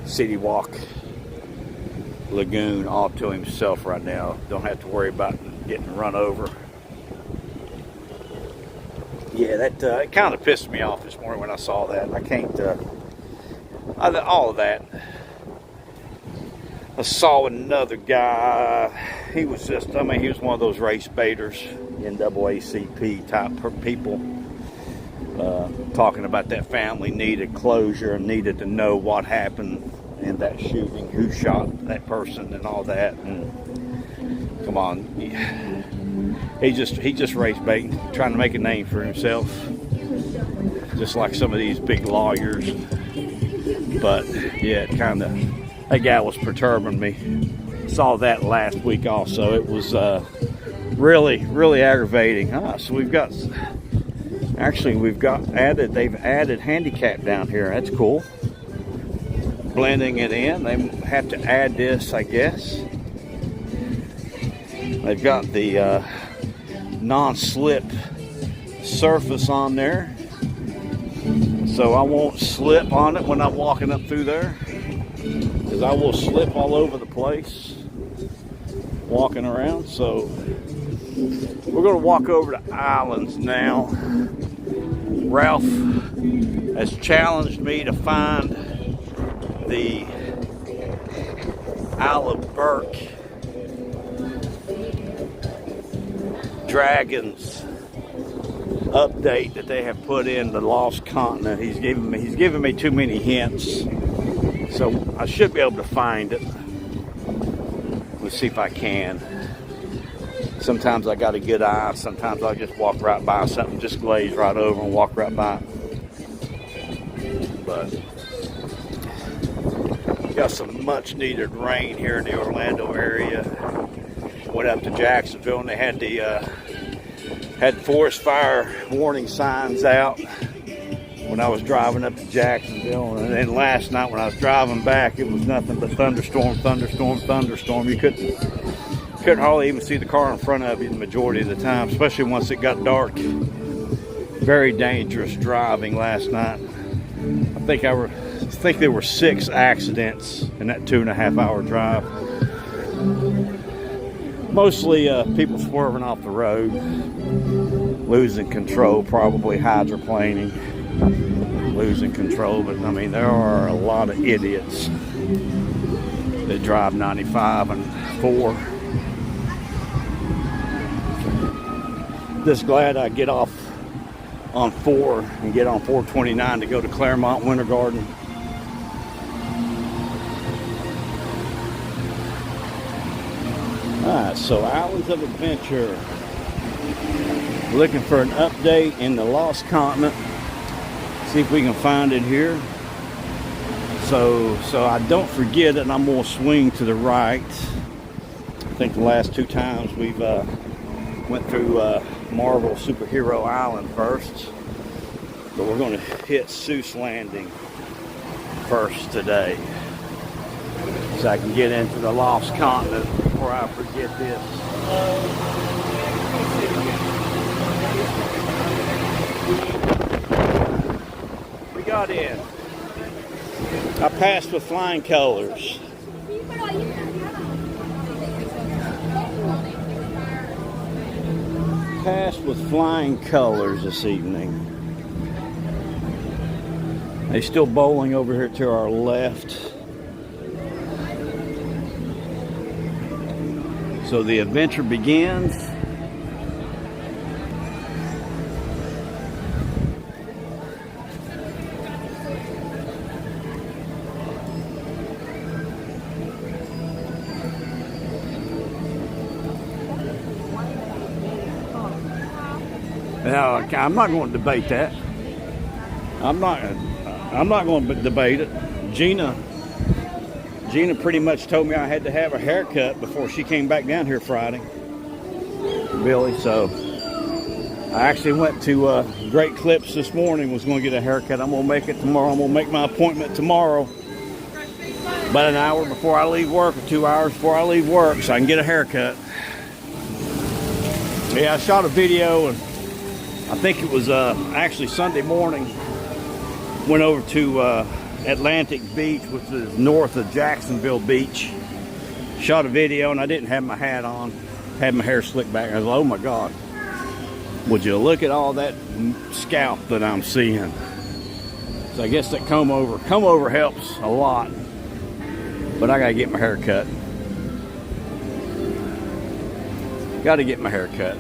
City Walk Lagoon all to himself right now. Don't have to worry about getting run over. Yeah, that it kind of pissed me off this morning when I saw that. I can't, all of that. I saw another guy. He was just, I mean, he was one of those race baiters, NAACP type people, talking about that family needed closure and needed to know what happened in that shooting, who shot that person and all that. And come on, he just race baiting, trying to make a name for himself, just like some of these big lawyers. But yeah, it kind of, that guy was perturbing me. Saw that last week also. It was really aggravating. So we've got, actually they've added handicap down here. That's cool. Blending it in. They have to add this, I guess. They've got the non-slip surface on there, so I won't slip on it when I'm walking up through there, because I will slip all over the place walking around. So we're going to walk over to Islands now. Ralph has challenged me to find the Isle of Burke Dragons update that they have put in the Lost Continent. He's given me too many hints, so I should be able to find it. Let's see if I can. Sometimes I got a good eye. Sometimes I'll just walk right by something, just glaze right over and walk right by. But got some much needed rain here in the Orlando area. Went up to Jacksonville and they had the had forest fire warning signs out when I was driving up to Jacksonville. And then last night when I was driving back, it was nothing but thunderstorm, thunderstorm, thunderstorm. You couldn't hardly even see the car in front of you the majority of the time, especially once it got dark. Very dangerous driving last night. I think there were 6 accidents in that 2.5 hour drive. Mostly people swerving off the road, losing control, probably hydroplaning, losing control. But I mean, there are a lot of idiots that drive 95 and 4. Just glad I get off on 4 and get on 429 to go to Claremont Winter Garden. Alright, so Islands of Adventure. Looking for an update in the Lost Continent. See if we can find it here. So I don't forget it, and I'm going to swing to the right. I think the last 2 times we've went through Marvel Superhero Island first. But we're going to hit Seuss Landing first today, so I can get into the Lost Continent before I forget this. We got in. I passed with flying colors. Passed with flying colors this evening. They're still bowling over here to our left. So the adventure begins. Now, I'm not going to debate that. I'm not going to debate it. Gina pretty much told me I had to have a haircut before she came back down here Friday. Billy, so I actually went to Great Clips this morning, was going to get a haircut. I'm going to make it tomorrow. I'm going to make my appointment tomorrow about an hour before I leave work, or 2 hours before I leave work, so I can get a haircut. Yeah, I shot a video, and I think it was actually Sunday morning. Went over to Atlantic Beach, which is north of Jacksonville Beach. Shot a video, and I didn't have my hat on. Had my hair slicked back. I was like, oh my God. Would you look at all that scalp that I'm seeing? So I guess that comb over helps a lot. But I gotta get my hair cut. Gotta get my hair cut.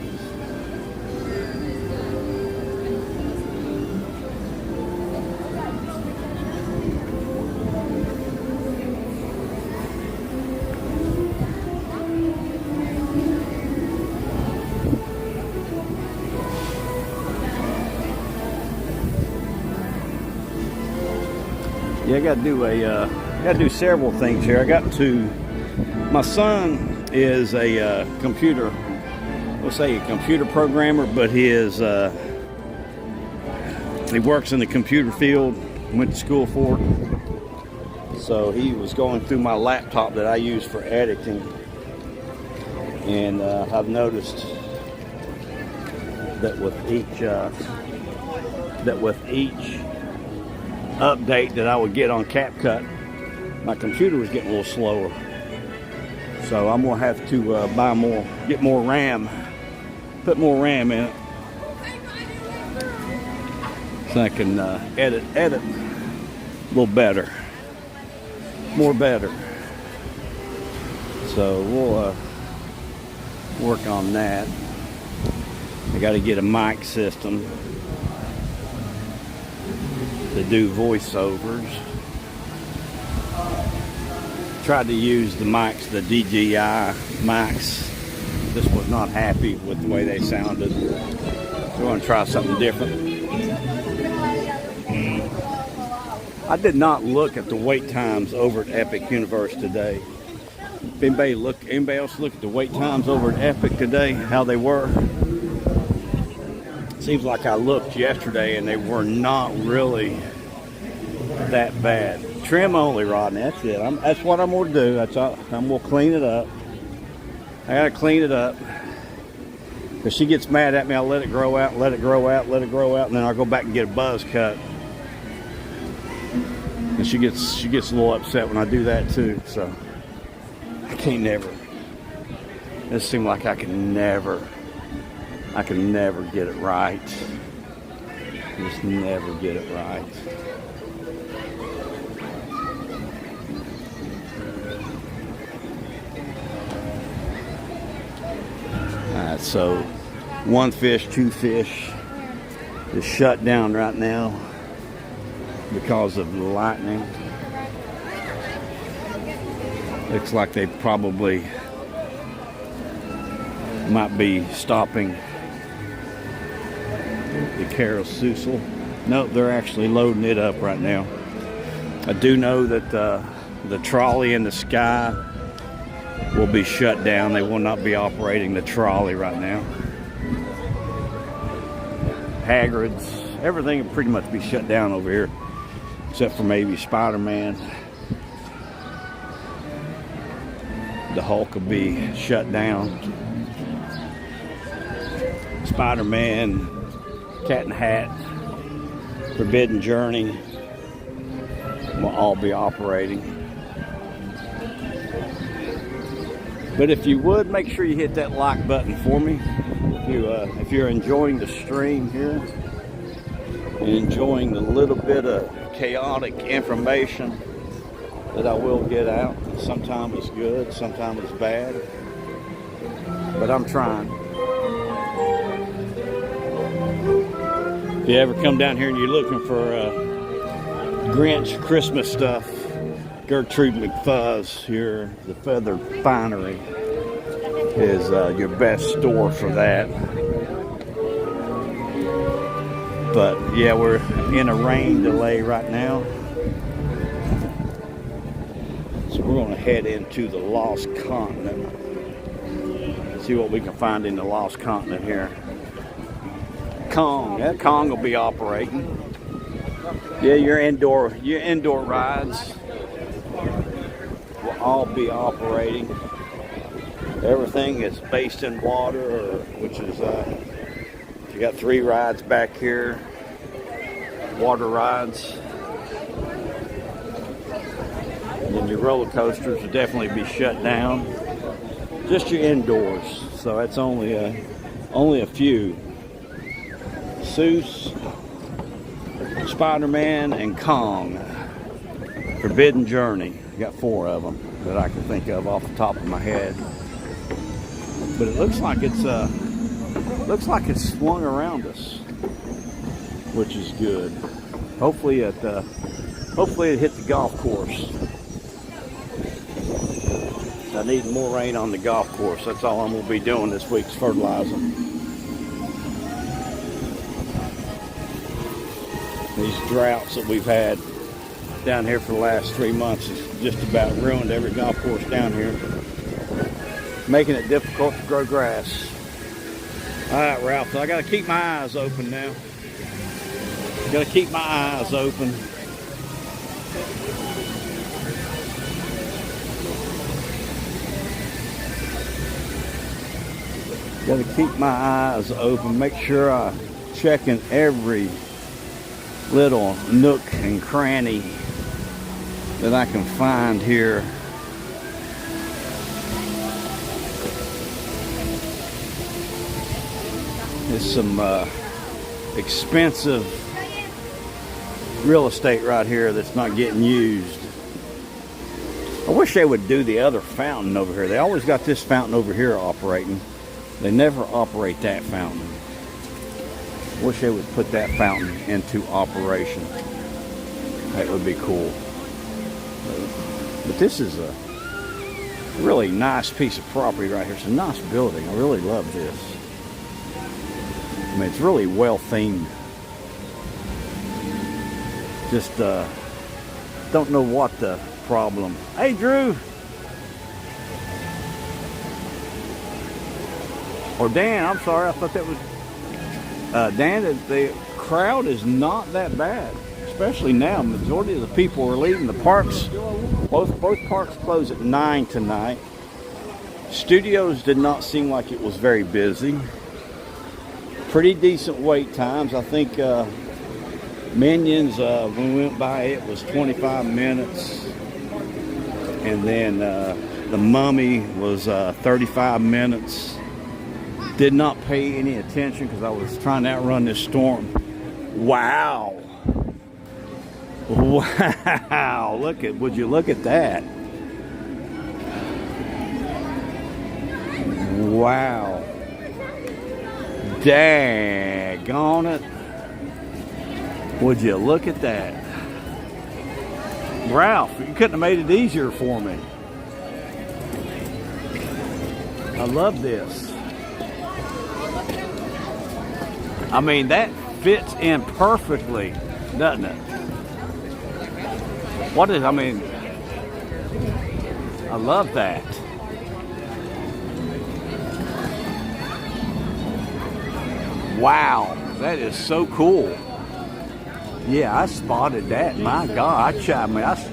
Yeah, I gotta do several things here. My son is a computer programmer, but he works in the computer field, went to school for it. So he was going through my laptop that I use for editing, and I've noticed that with each update that I would get on CapCut, my computer was getting a little slower. So I'm gonna have to get more RAM, put more RAM in it. so I can edit a little better, more better. So we'll work on that. I got to get a mic system to do voiceovers. Tried to use the mics, the DJI mics. This was not happy with the way they sounded. We want to try something different. I did not look at the wait times over at Epic Universe today. If anybody else look at the wait times over at Epic today, how they were? Seems like I looked yesterday and they were not really that bad. Trim only, Rodney. That's it. That's what I'm going to do. That's all. I'm going to clean it up. I got to clean it up. If she gets mad at me, I'll let it grow out, let it grow out, let it grow out, and then I'll go back and get a buzz cut. And she gets a little upset when I do that too. So I can't never. It seems like I can never get it right. Just never get it right. Alright, so one fish, two fish is shut down right now because of the lightning. Looks like they probably might be stopping the carousel. Nope, they're actually loading it up right now. I do know that the trolley in the sky will be shut down. They will not be operating the trolley right now. Hagrid's, everything will pretty much be shut down over here, except for maybe Spider-Man. The Hulk will be shut down. Spider-Man, Cat in the Hat, Forbidden Journey will all be operating. But if you would, make sure you hit that like button for me. If you're enjoying the stream here, and enjoying the little bit of chaotic information that I will get out. Sometimes it's good, sometimes it's bad. But I'm trying. If you ever come down here and you're looking for Grinch Christmas stuff, Gertrude McFuzz here, the Feather Finery, is your best store for that. But yeah, we're in a rain delay right now. So we're going to head into the Lost Continent. See what we can find in the Lost Continent here. Kong, yeah, Kong will be operating. Yeah, your indoor rides will all be operating. Everything is based in water, which is you got 3 rides back here, water rides. And then your roller coasters will definitely be shut down. Just your indoors, so that's only a few. Seuss, Spider-Man, and Kong. Forbidden Journey. I got 4 of them that I can think of off the top of my head. But it looks like it's swung around us, which is good. Hopefully it hit the golf course. I need more rain on the golf course. That's all I'm going to be doing this week's fertilizing. These droughts that we've had down here for the last 3 months has just about ruined every golf course down here, making it difficult to grow grass. All right, Ralph, so I got to keep my eyes open now. Got to keep my eyes open. Got to keep my eyes open. Make sure I check in every little nook and cranny that I can find here. There's some expensive real estate right here that's not getting used. I wish they would do the other fountain over here. They always got this fountain over here operating. They never operate that fountain. I wish they would put that fountain into operation. That would be cool. But this is a really nice piece of property right here. It's a nice building. I really love this. I mean, it's really well themed. Just don't know what the problem. Hey, Drew. Or Dan, I'm sorry. I thought that was Dan. The crowd is not that bad, especially now. Majority of the people are leaving. The parks, both parks close at 9 tonight. Studios did not seem like it was very busy. Pretty decent wait times. I think Minions, when we went by, it was 25 minutes. And then the Mummy was 35 minutes. Did not pay any attention because I was trying to outrun this storm. Wow. Wow. Would you look at that? Wow. Daggone it. Would you look at that? Ralph, you couldn't have made it easier for me. I love this. I mean, that fits in perfectly, doesn't it? I mean, I love that. Wow, that is so cool. Yeah, I spotted that. My God, I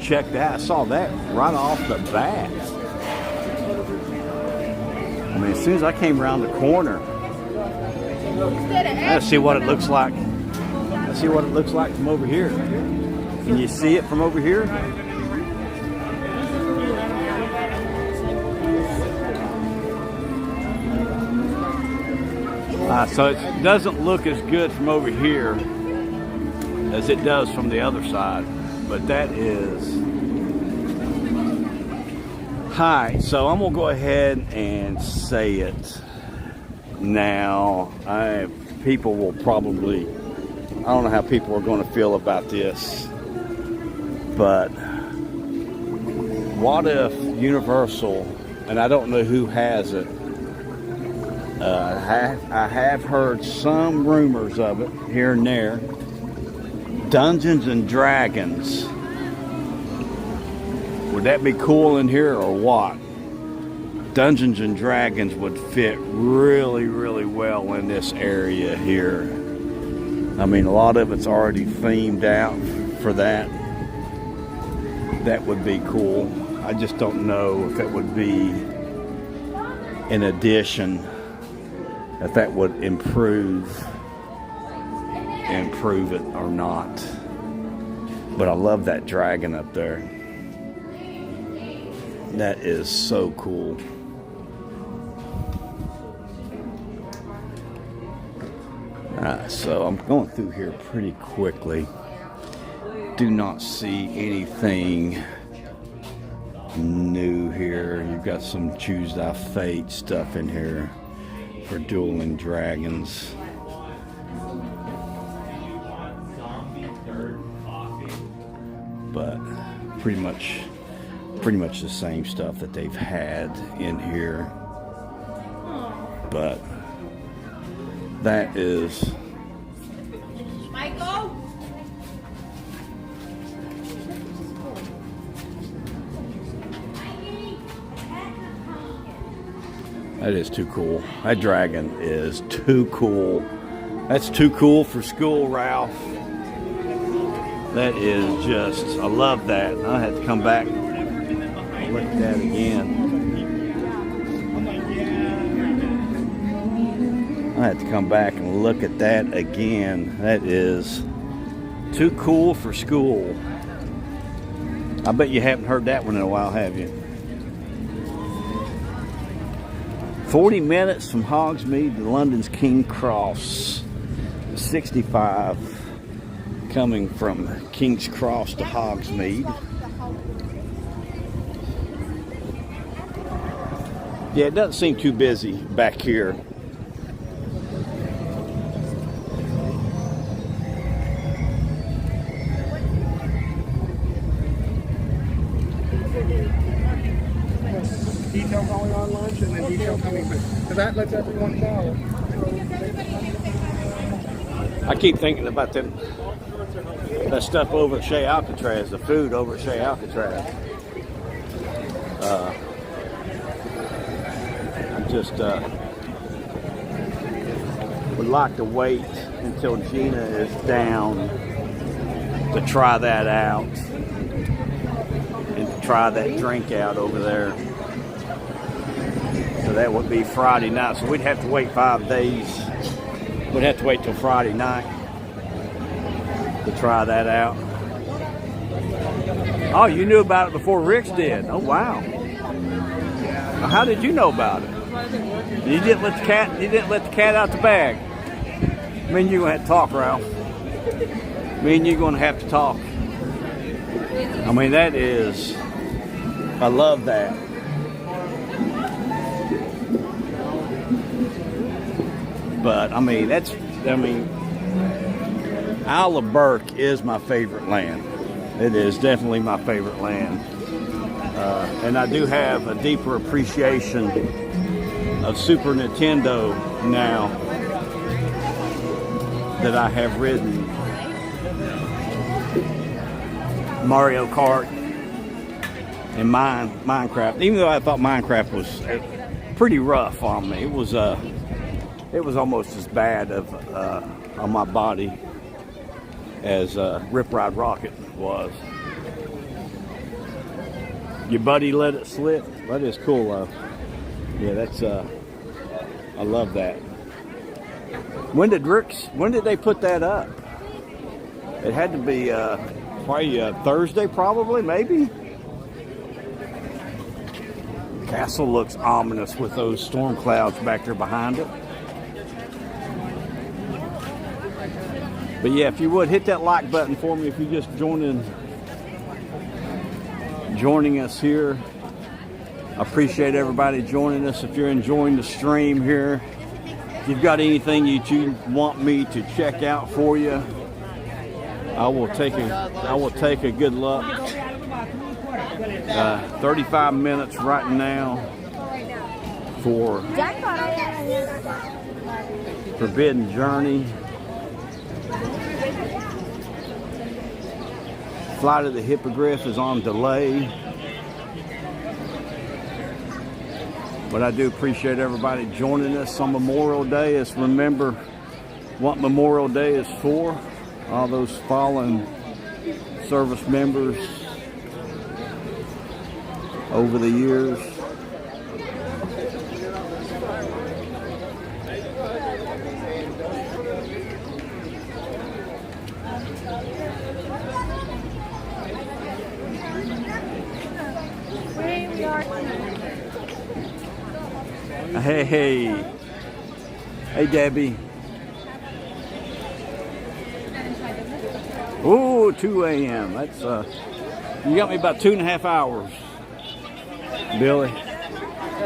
checked that. I saw that right off the bat. I mean, as soon as I came around the corner, let's see what it looks like. Let's see what it looks like from over here. Can you see it from over here? So it doesn't look as good from over here as it does from the other side, but that is hi. So I'm gonna go ahead and say it now. People will probably, I don't know how people are going to feel about this, but what if Universal, and I don't know who has it, I have heard some rumors of it here and there. Dungeons and Dragons. Would that be cool in here or what? Dungeons and Dragons would fit really, really well in this area here. I mean, a lot of it's already themed out for that. That would be cool. I just don't know if it would be an addition, if that would improve it or not. But I love that dragon up there. That is so cool. So I'm going through here pretty quickly. Do not see anything new here. You've got some Choose Thy Fate stuff in here for Dueling Dragons. But pretty much the same stuff that they've had in here. But that is Michael. That is too cool. That dragon is too cool. That's too cool for school, Ralph. That is just, I love that. I had to come back and look at that again. I had to come back and look at that again. That is too cool for school. I bet you haven't heard that one in a while, have you? 40 minutes from Hogsmeade to London's King Cross. 65 coming from King's Cross to Hogsmeade. Yeah, it doesn't seem too busy back here. Detail going on lunch and then detail coming. So that lets everyone know. I keep thinking about that stuff over at Shea Alcatraz, the food over at Shea Alcatraz. I just would like to wait until Gina is down to try that out and to try that drink out over there. So that would be Friday night. So we'd have to wait 5 days. We'd have to wait till Friday night to try that out. Oh, you knew about it before Rick's did. Oh, wow. Well, how did you know about it? You didn't let the cat out the bag. Me and you gonna have to talk, Ralph. Me and you gonna have to talk. I mean, that is, I love that. But I mean, Isle of Burke is my favorite land. It is definitely my favorite land. And I do have a deeper appreciation of Super Nintendo now that I have ridden Mario Kart and Minecraft. Even though I thought Minecraft was pretty rough on me, it was almost as bad on my body as Rip Ride Rocket was. Your buddy let it slip. That is cool, though. Yeah, that's I love that. When did they put that up? It had to be probably Thursday, probably, maybe. Castle looks ominous with those storm clouds back there behind it. But yeah, if you would hit that like button for me if you just joining us here. I appreciate everybody joining us. If you're enjoying the stream here, if you've got anything you want me to check out for you, I will take a good look. 35 minutes right now for Forbidden Journey. Flight of the Hippogriff is on delay. But I do appreciate everybody joining us on Memorial Day. Let's remember what Memorial Day is for. All those fallen service members over the years. Hey, Debbie. Oh, 2 a.m. That's you got me about 2.5 hours, Billy.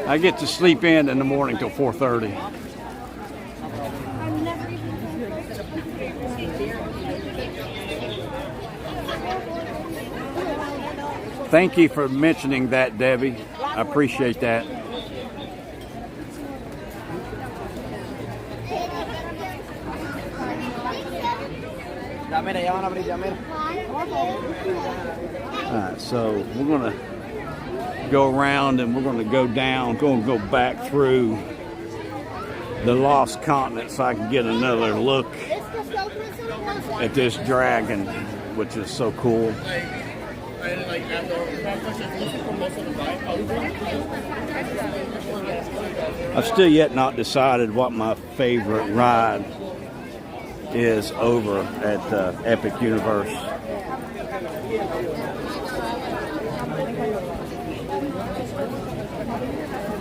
I get to sleep in the morning till 4:30. Thank you for mentioning that, Debbie. I appreciate that. Alright, so we're going to go around and we're going to go down, go back through the Lost Continent so I can get another look at this dragon, which is so cool. I've still yet not decided what my favorite ride is over at Epic Universe.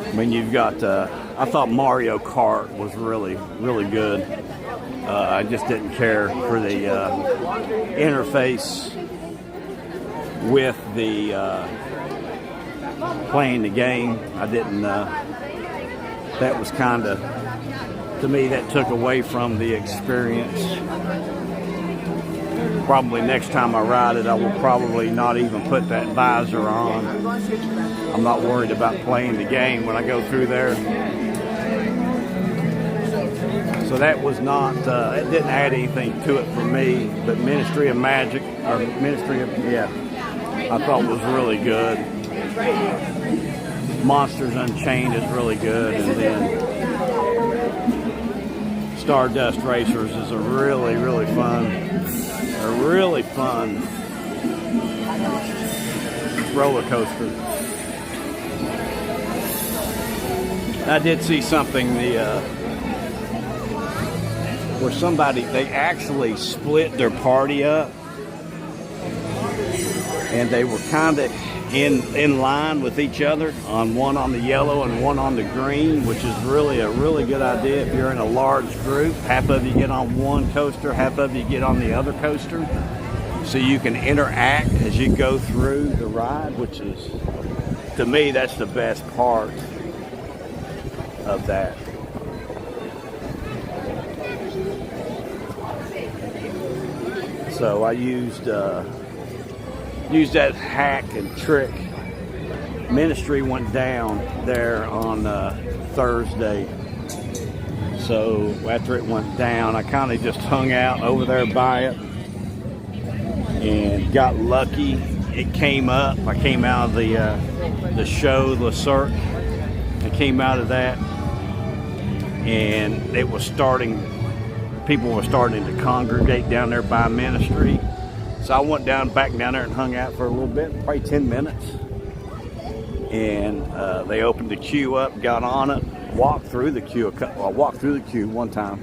I mean, you've got, I thought Mario Kart was really, really good. I just didn't care for the interface with the playing the game. I didn't. That was kind of, to me, that took away from the experience. Probably next time I ride it, I will probably not even put that visor on. I'm not worried about playing the game when I go through there. So that was not, it didn't add anything to it for me. But Ministry of Magic, or Ministry of, yeah, I thought was really good. Monsters Unchained is really good. And then Stardust Racers is a really, really fun roller coaster. I did see something where they actually split their party up, and they were kind of in line with each other, on one on the yellow and one on the green, which is really a really good idea if you're in a large group. Half of you get on one coaster, half of you get on the other coaster, so you can interact as you go through the ride, which is, to me, that's the best part of that. So I used that hack and trick. Ministry went down there on Thursday. So after it went down, I kind of just hung out over there by it and got lucky. It came up. I came out of the show, the Cirque. I came out of that, and it was starting. People were starting to congregate down there by Ministry. So I went back down there and hung out for a little bit, probably 10 minutes. And they opened the queue up, got on it, walked through the queue. I walked through the queue one time,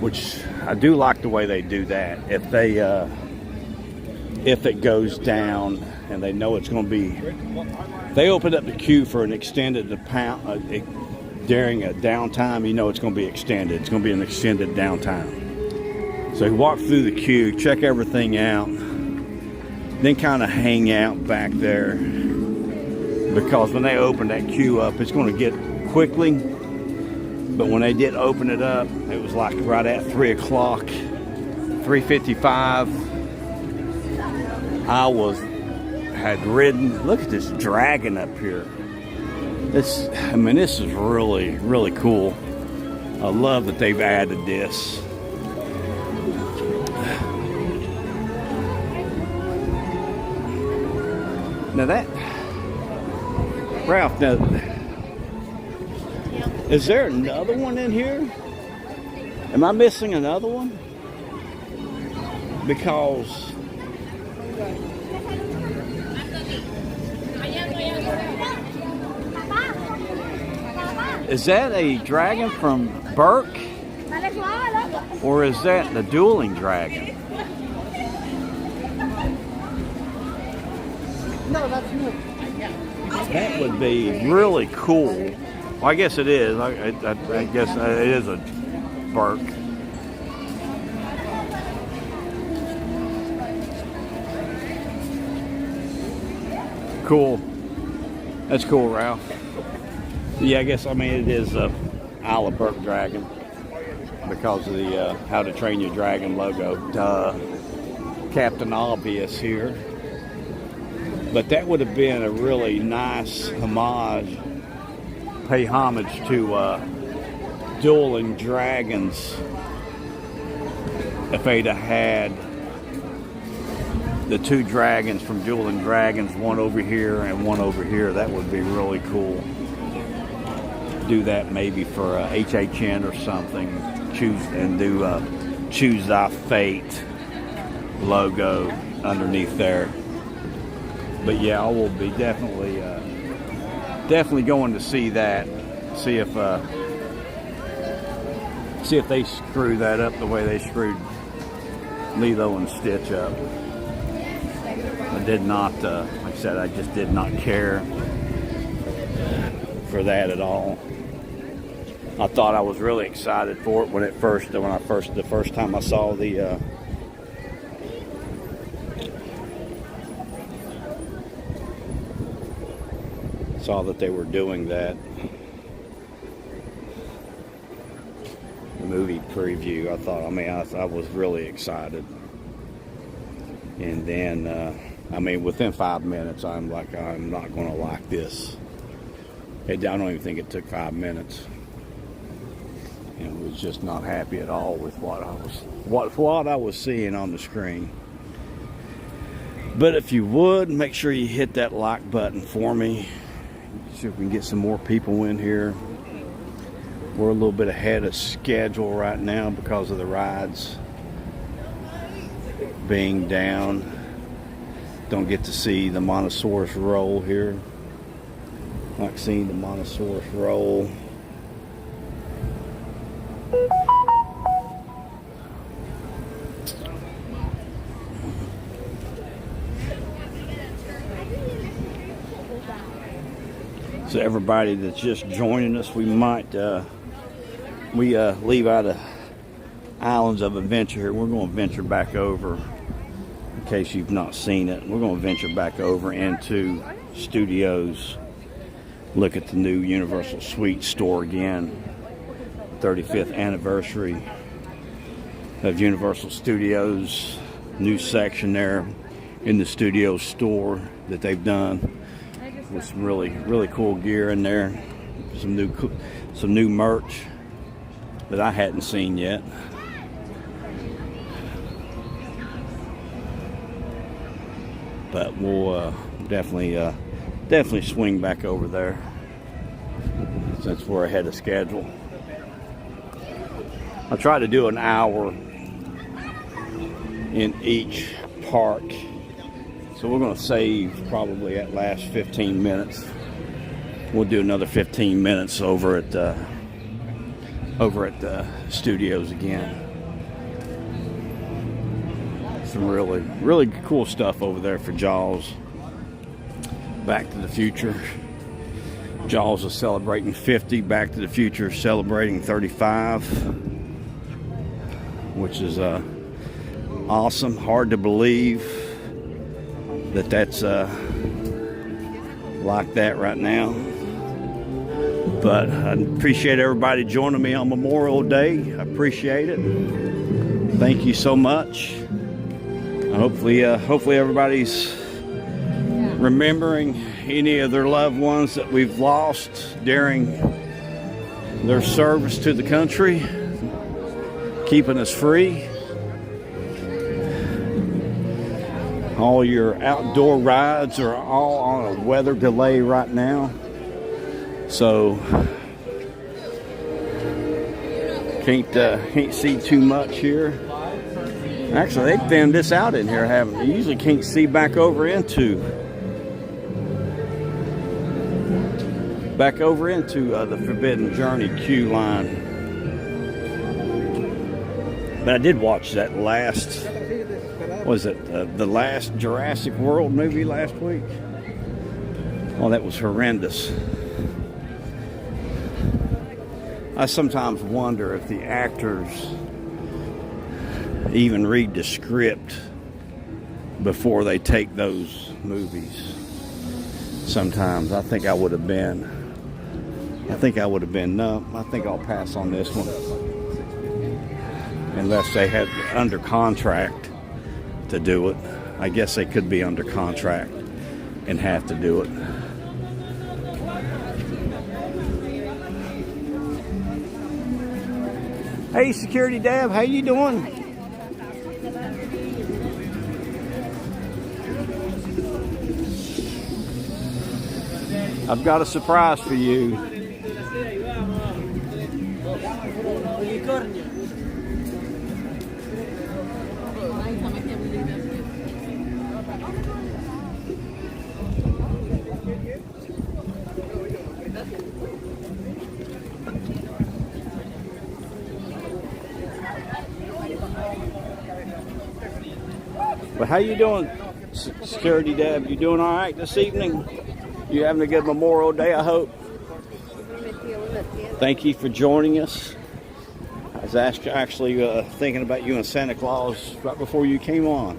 which I do like the way they do that. If it goes down and they know it's going to be, they opened up the queue for an extended during a downtime. You know it's going to be extended. It's going to be an extended downtime. So you walk through the queue, check everything out, then kind of hang out back there, because when they open that queue up, it's going to get quickly. But when they did open it up, it was like right at 3 o'clock, 3:55. I had ridden. Look at this dragon up here. This is really, really cool. I love that they've added this. Now that, Ralph, now, is there another one in here? Am I missing another one? Because is that a dragon from Burke? Or is that the dueling dragon? No, that's new. That would be really cool. Well, I guess it is. I guess it is a Burke. Cool. That's cool, Ralph. Yeah, I guess, it is a Isle of Burke dragon because of the How to Train Your Dragon logo. Duh. Captain Obvious here. But that would have been a really nice homage, pay homage to Dueling Dragons if they'd have had the two dragons from Dueling Dragons, one over here and one over here. That would be really cool. Do that maybe for HHN or something. Choose Thy Fate logo underneath there. But yeah, I will be definitely going to see that. See if they screw that up the way they screwed Lilo and Stitch up. I did not, like I said, I just did not care for that at all. I thought I was really excited for it when the first time I saw the saw that they were doing that. The movie preview. I thought, I was really excited. And then, within 5 minutes, I'm like, I'm not going to like this. I don't even think it took 5 minutes. And was just not happy at all with what I was seeing on the screen. But if you would, make sure you hit that like button for me. See if we can get some more people in here. We're a little bit ahead of schedule right now because of the rides being down. Don't get to see the Montosaurus roll here. Like seeing the Montosaurus roll. So everybody that's just joining us, we might leave out of Islands of Adventure here. We're going to venture back over, in case you've not seen it. We're going to venture back over into Studios. Look at the new Universal Suite store again. 35th anniversary of Universal Studios. New section there in the Studios store that they've done. With some really cool gear in there. Some new merch that I hadn't seen yet. But we'll definitely swing back over there since we're ahead of schedule. I try to do an hour in each park. So we're going to save probably at last 15 minutes. We'll do another 15 minutes over at the Studios again. Some really cool stuff over there for Jaws. Back to the Future. Jaws is celebrating 50. Back to the Future celebrating 35, which is awesome. Hard to believe that's like that right now. But I appreciate everybody joining me on Memorial Day. I appreciate it. Thank you so much. Hopefully everybody's remembering any of their loved ones that we've lost during their service to the country, keeping us free. All your outdoor rides are all on a weather delay right now. So can't see too much here. Actually, they thinned this out in here, haven't they? You usually can't see back over into the Forbidden Journey queue line. But I did watch that last, was it the last Jurassic World movie last week? Oh, that was horrendous. I sometimes wonder if the actors even read the script before they take those movies. Sometimes I think I would have been no, I think I'll pass on this one. Unless they had under contract to do it. I guess they could be under contract and have to do it. Hey, Security Dab, how you doing? I've got a surprise for you. Well, how you doing, Security Dab? You doing all right this evening? You having a good Memorial Day, I hope? Thank you for joining us. I was actually thinking about you and Santa Claus right before you came on.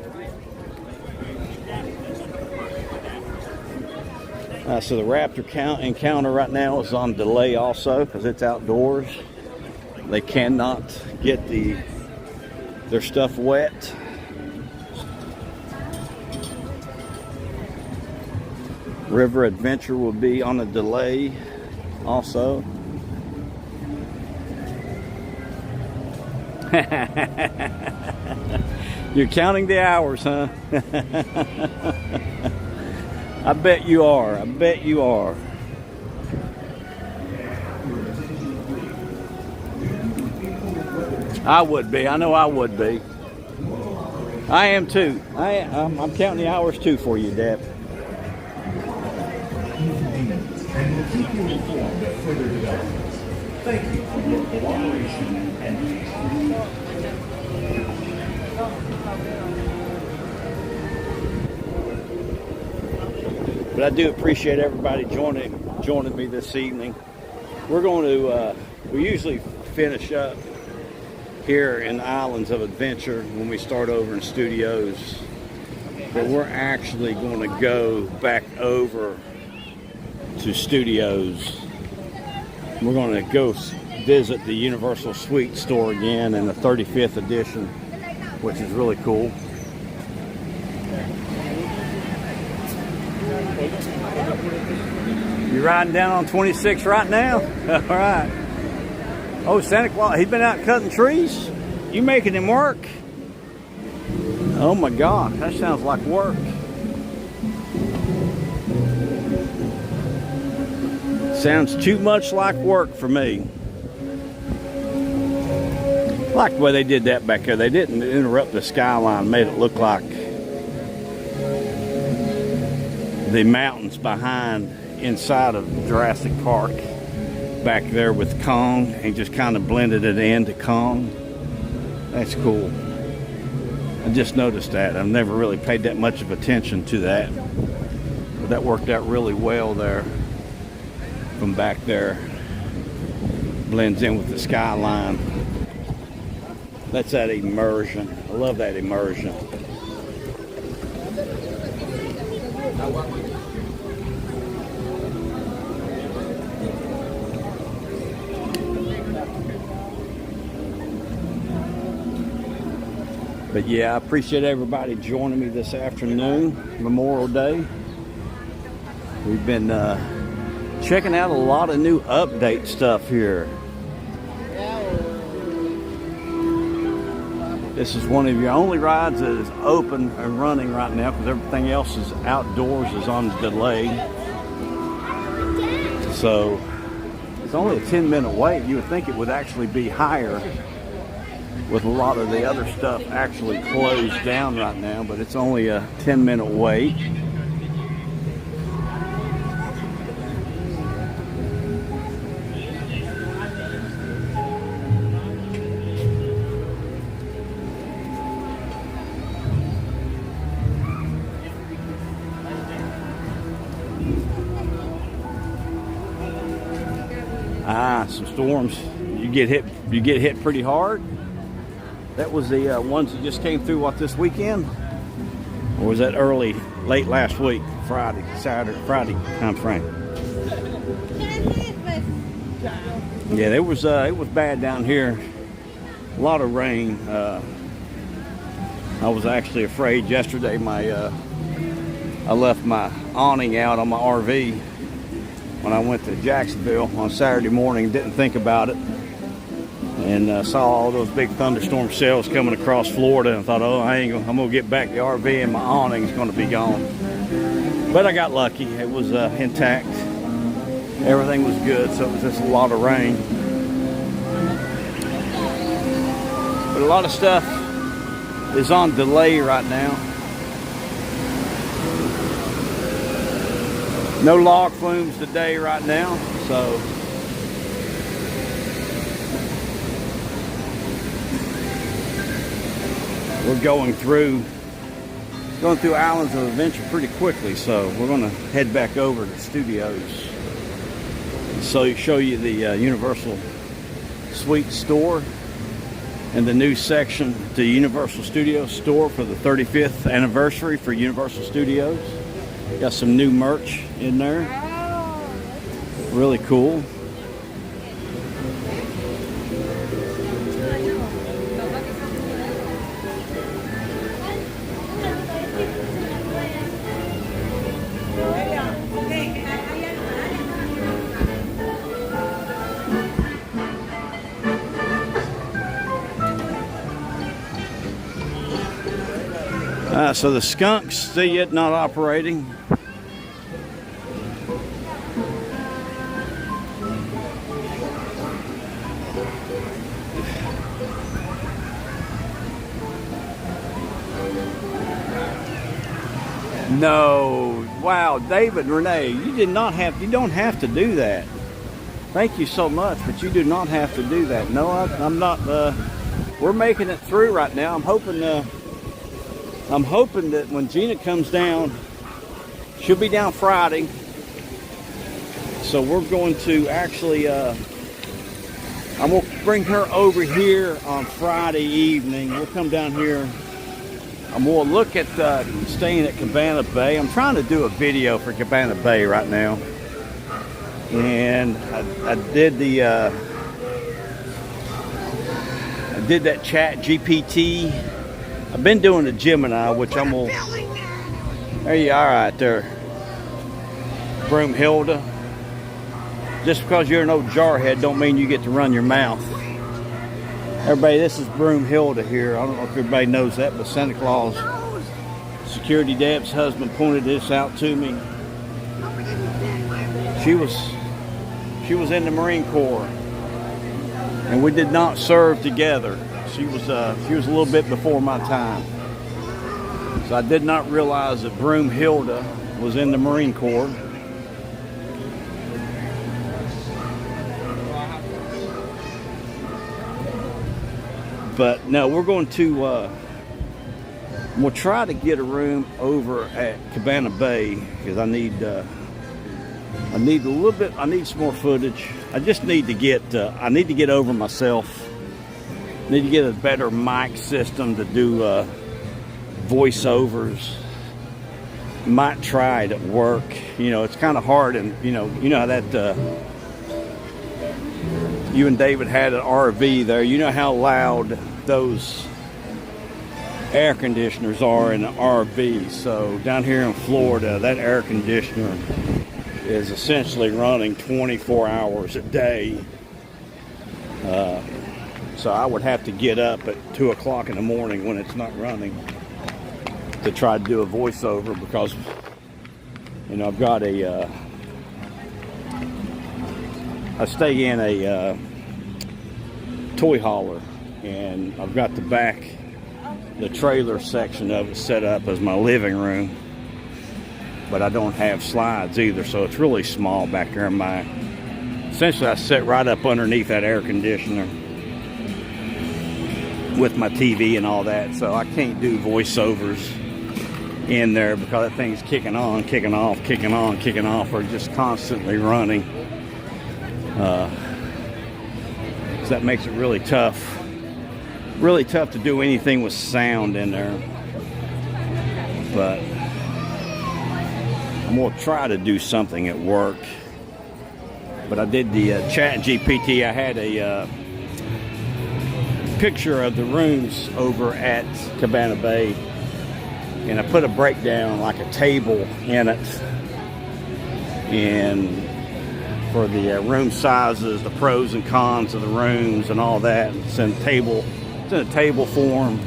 So the Raptor encounter right now is on delay also because it's outdoors. They cannot get their stuff wet. River Adventure will be on a delay also. You're counting the hours, huh? I bet you are. I bet you are. I would be. I know I would be. I am too. I'm counting the hours too for you, Deb. And we'll keep you informed of further developments. Thank you for your cooperation and patience. But I do appreciate everybody joining me this evening. We're going to we usually finish up here in the Islands of Adventure when we start over in studios, but we're actually going to go back over to studios. We're going to go visit the Universal Suite store again in the 35th edition, which is really cool. You riding down on 26 right now? All right. Oh, Santa Claus, he's been out cutting trees? You making him work? Oh my God, that sounds like work. Sounds too much like work for me. I like the way they did that back there. They didn't interrupt the skyline, made it look like the mountains behind inside of Jurassic Park back there with Kong, and just kind of blended it into Kong. That's cool. I just noticed that. I've never really paid that much of attention to that, but that worked out really well there. From back there, blends in with the skyline. That's that immersion. I love that immersion. But yeah, I appreciate everybody joining me this afternoon, Memorial Day. We've been checking out a lot of new update stuff here. This is one of your only rides that is open and running right now because everything else is outdoors, is on delay. So it's only a 10-minute wait. You would think it would actually be higher with a lot of the other stuff actually closed down right now, but it's only a 10-minute wait. Some storms. You get hit pretty hard. That was the ones that just came through this weekend, or was that late last week, Friday time frame? Yeah, it was bad down here. A lot of rain. I was actually afraid yesterday. I left my awning out on my RV when I went to Jacksonville on Saturday morning. Didn't think about it, and saw all those big thunderstorm cells coming across Florida, and thought, oh, I'm gonna get back the RV and my awning's gonna be gone. But I got lucky. It was intact. Everything was good, so it was just a lot of rain. But a lot of stuff is on delay right now. No log flumes today right now, so we're going through Islands of Adventure pretty quickly, so we're going to head back over to studios. So show you the Universal Suite store and the new section to Universal Studios store for the 35th anniversary for Universal Studios. Got some new merch in there. Really cool. So the Skunk's still yet not operating. No, wow, David, Renee, you don't have to do that. Thank you so much, but you do not have to do that. No, I'm not. We're making it through right now. I'm hoping that when Gina comes down, she'll be down Friday. So we're going to actually, I'm going to bring her over here on Friday evening. We'll come down here. I'm going to look at staying at Cabana Bay. I'm trying to do a video for Cabana Bay right now. And I did that Chat GPT. I've been doing the Gemini, which I'm gonna. There you are, right there, Broomhilda. Just because you're an old jarhead, don't mean you get to run your mouth. Everybody, this is Broomhilda here. I don't know if everybody knows that, but Santa Claus, Security Deb's husband, pointed this out to me. She was in the Marine Corps, and we did not serve together. She was a little bit before my time. So I did not realize that Broomhilda was in the Marine Corps. But no, we're going to we'll try to get a room over at Cabana Bay because I need a little bit. I need some more footage. I just need to get over myself. Need to get a better mic system to do voiceovers. Might try it at work. You know, it's kind of hard, and you know how that you and David had an RV there. You know how loud those air conditioners are in an RV. So down here in Florida, that air conditioner is essentially running 24 hours a day. So I would have to get up at 2 o'clock in the morning when it's not running to try to do a voiceover because, you know, I've got I stay in a toy hauler, and I've got the trailer section of it set up as my living room, but I don't have slides either, so it's really small back there in essentially I sit right up underneath that air conditioner with my TV and all that, so I can't do voiceovers in there because that thing's kicking on, kicking off, kicking on, kicking off, or just constantly running. So that makes it really tough to do anything with sound in there. But I'm gonna try to do something at work. But I did the Chat GPT. I had a picture of the rooms over at Cabana Bay, and I put a breakdown, like a table in it, and for the room sizes, the pros and cons of the rooms and all that. It's in a table form,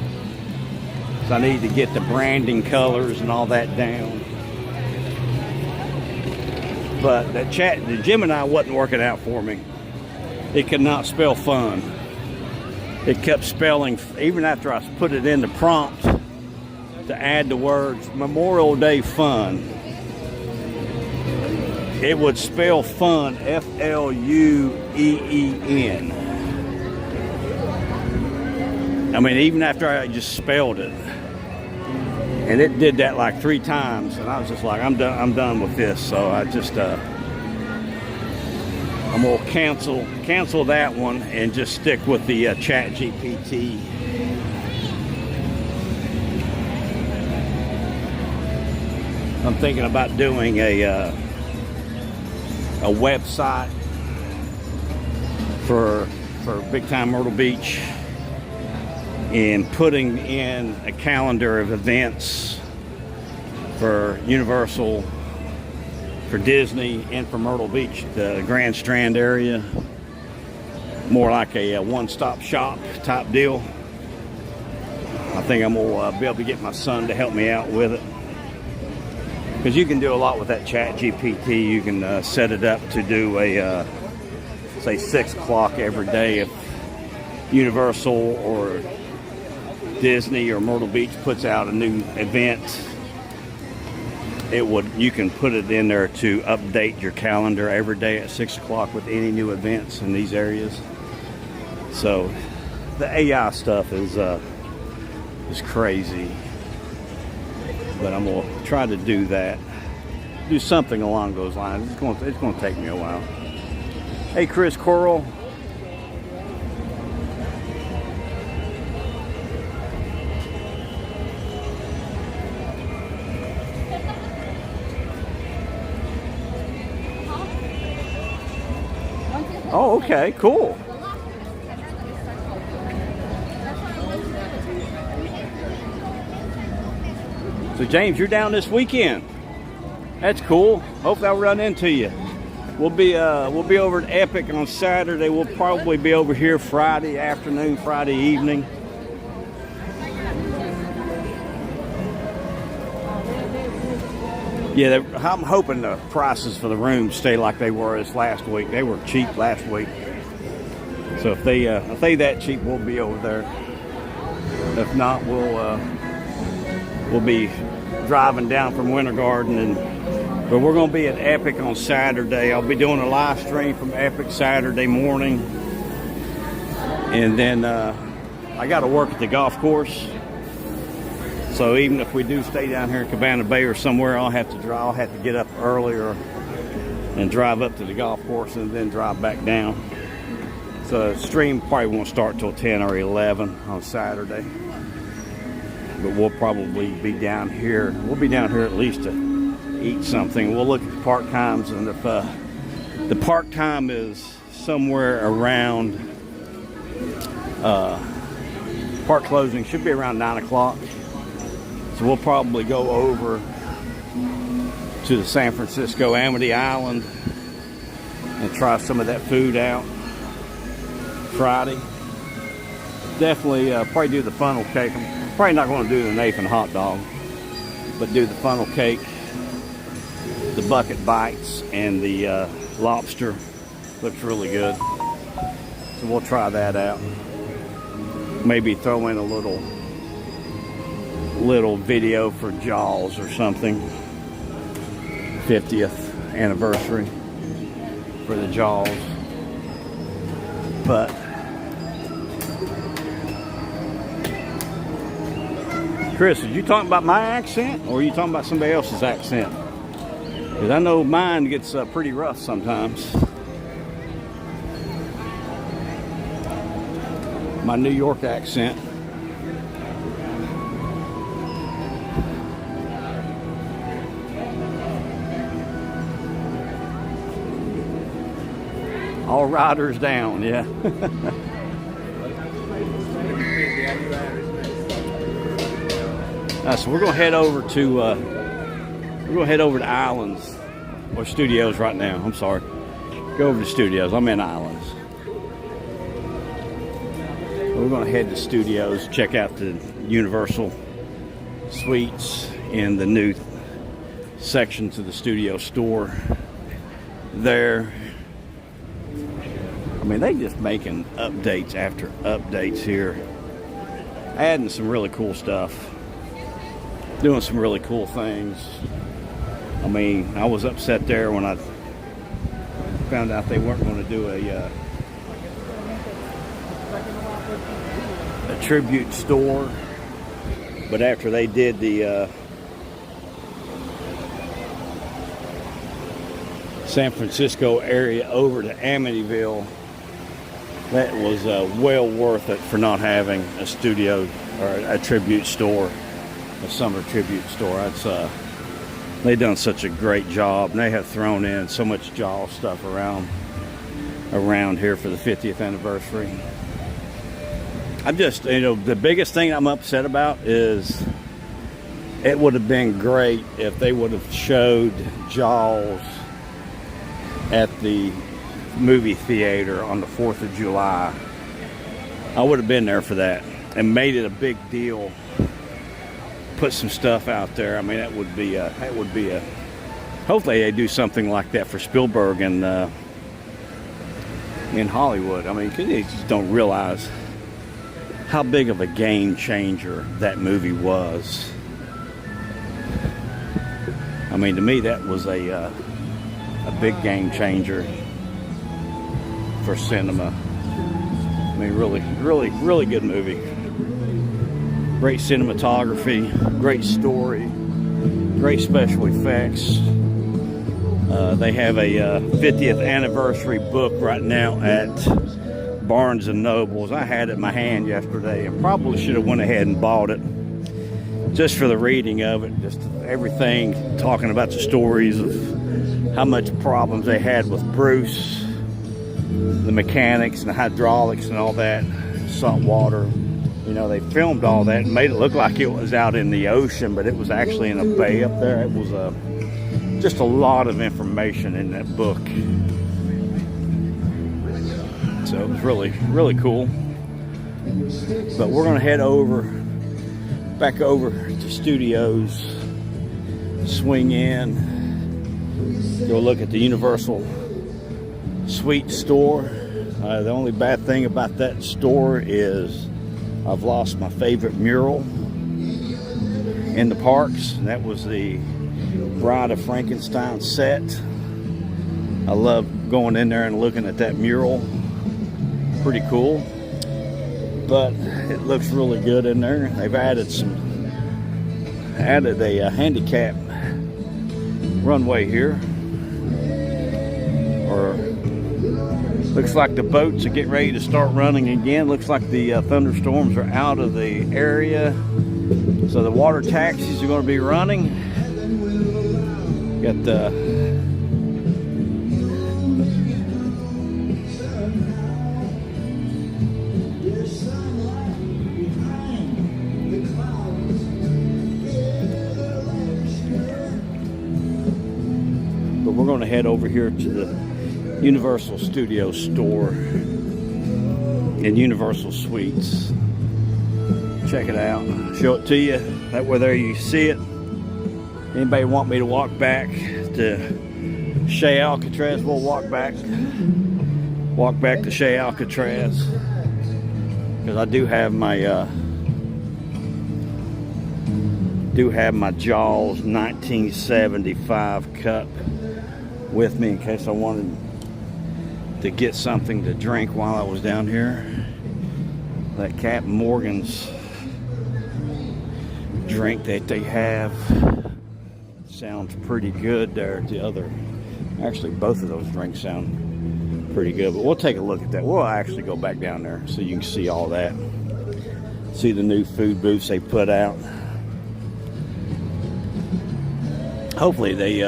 so I need to get the branding colors and all that down. But the Gemini wasn't working out for me. It could not spell fun. It kept spelling, even after I put it in the prompt to add the words Memorial Day fun, it would spell fun, F-L-U-E-E-N. I mean, even after I just spelled it. And it did that like 3 times, and I was just like, I'm done with this. So I just I'm gonna cancel that one and just stick with the Chat GPT. I'm thinking about doing a website for Big Time Myrtle Beach and putting in a calendar of events for Universal, for Disney, and for Myrtle Beach, the Grand Strand area. More like a one-stop shop type deal. I think I'm gonna be able to get my son to help me out with it, because you can do a lot with that Chat GPT. You can set it up to do a say 6 o'clock every day. If Universal or Disney or Myrtle Beach puts out a new event, you can put it in there to update your calendar every day at 6 o'clock with any new events in these areas. So the AI stuff is crazy, but I'm gonna try to do that, do something along those lines. It's gonna take me a while. Hey, Chris Coral. Oh, okay, cool. So James, you're down this weekend. That's cool. Hope I'll run into you. We'll be over at Epic on Saturday. We'll probably be over here Friday afternoon, Friday evening. Yeah, I'm hoping the prices for the rooms stay like they were this last week. They were cheap last week. So if they that cheap, we'll be over there. If not, we'll be driving down from Winter Garden, but we're going to be at Epic on Saturday. I'll be doing a live stream from Epic Saturday morning, and then I got to work at the golf course. So even if we do stay down here in Cabana Bay or somewhere, I'll have to get up earlier and drive up to the golf course and then drive back down. So the stream probably won't start till 10 or 11 on Saturday. But we'll probably be down here. We'll be down here at least to eat something. We'll look at the park times, and if the park time is somewhere around, park closing should be around 9 o'clock. So we'll probably go over to the San Francisco Amity Island and try some of that food out Friday. Definitely probably do the funnel cake. I'm probably not going to do the Nathan hot dog, but do the funnel cake, the bucket bites, and the lobster. Looks really good. So we'll try that out. Maybe throw in a little video for Jaws or something. 50th anniversary for the Jaws. But Chris, are you talking about my accent, or are you talking about somebody else's accent? Because I know mine gets pretty rough sometimes. My New York accent. All riders down, yeah. So we're gonna head over to Islands or Studios right now. I'm sorry. Go over to Studios. I'm in Islands. We're gonna head to Studios, check out the Universal Suites and the new sections of the Studio store there. I mean, they just making updates after updates here, adding some really cool stuff, doing some really cool things. I mean, I was upset there when I found out they weren't going to do a tribute store, but after they did the San Francisco area over to Amityville. That was well worth it for not having a studio or a tribute store, a summer tribute store. That's they've done such a great job, and they have thrown in so much Jaws stuff around here for the 50th anniversary. I'm just, you know, the biggest thing I'm upset about is it would have been great if they would have showed Jaws at the movie theater on the 4th of July. I would have been there for that and made it a big deal. Put some stuff out there. I mean, that would be a hopefully they do something like that for Spielberg and in Hollywood. I mean, 'cause they just don't realize how big of a game changer that movie was. I mean, to me, that was a big game changer for cinema. I mean, really good movie. Great cinematography, great story, great special effects. They have a 50th anniversary book right now at Barnes & Noble's. I had it in my hand yesterday and probably should have went ahead and bought it just for the reading of it. Just everything talking about the stories of how much problems they had with Bruce, the mechanics and the hydraulics and all that, salt water. You know, they filmed all that and made it look like it was out in the ocean, but it was actually in a bay up there. It was just a lot of information in that book. So it was really cool. But we're going to head back over to Studios, swing in, go look at the Universal Suite store. The only bad thing about that store is I've lost my favorite mural in the parks, and that was the Bride of Frankenstein set. I love going in there and looking at that mural. Pretty cool, but it looks really good in there. They've added a handicap runway here, or looks like the boats are getting ready to start running again. Looks like the thunderstorms are out of the area, so the water taxis are going to be running. Got the but we're going to head over here to the Universal Studios store in Universal Suites. Check it out. Show it to you. That way there you see it. Anybody want me to walk back to Shea Alcatraz? We'll walk back to Shea Alcatraz, because I do have my Jaws 1975 cup with me in case I wanted to get something to drink while I was down here. That Captain Morgan's drink that they have sounds pretty good there. Actually both of those drinks sound pretty good, but we'll take a look at that. We'll actually go back down there so you can see all that. See the new food booths they put out. Hopefully they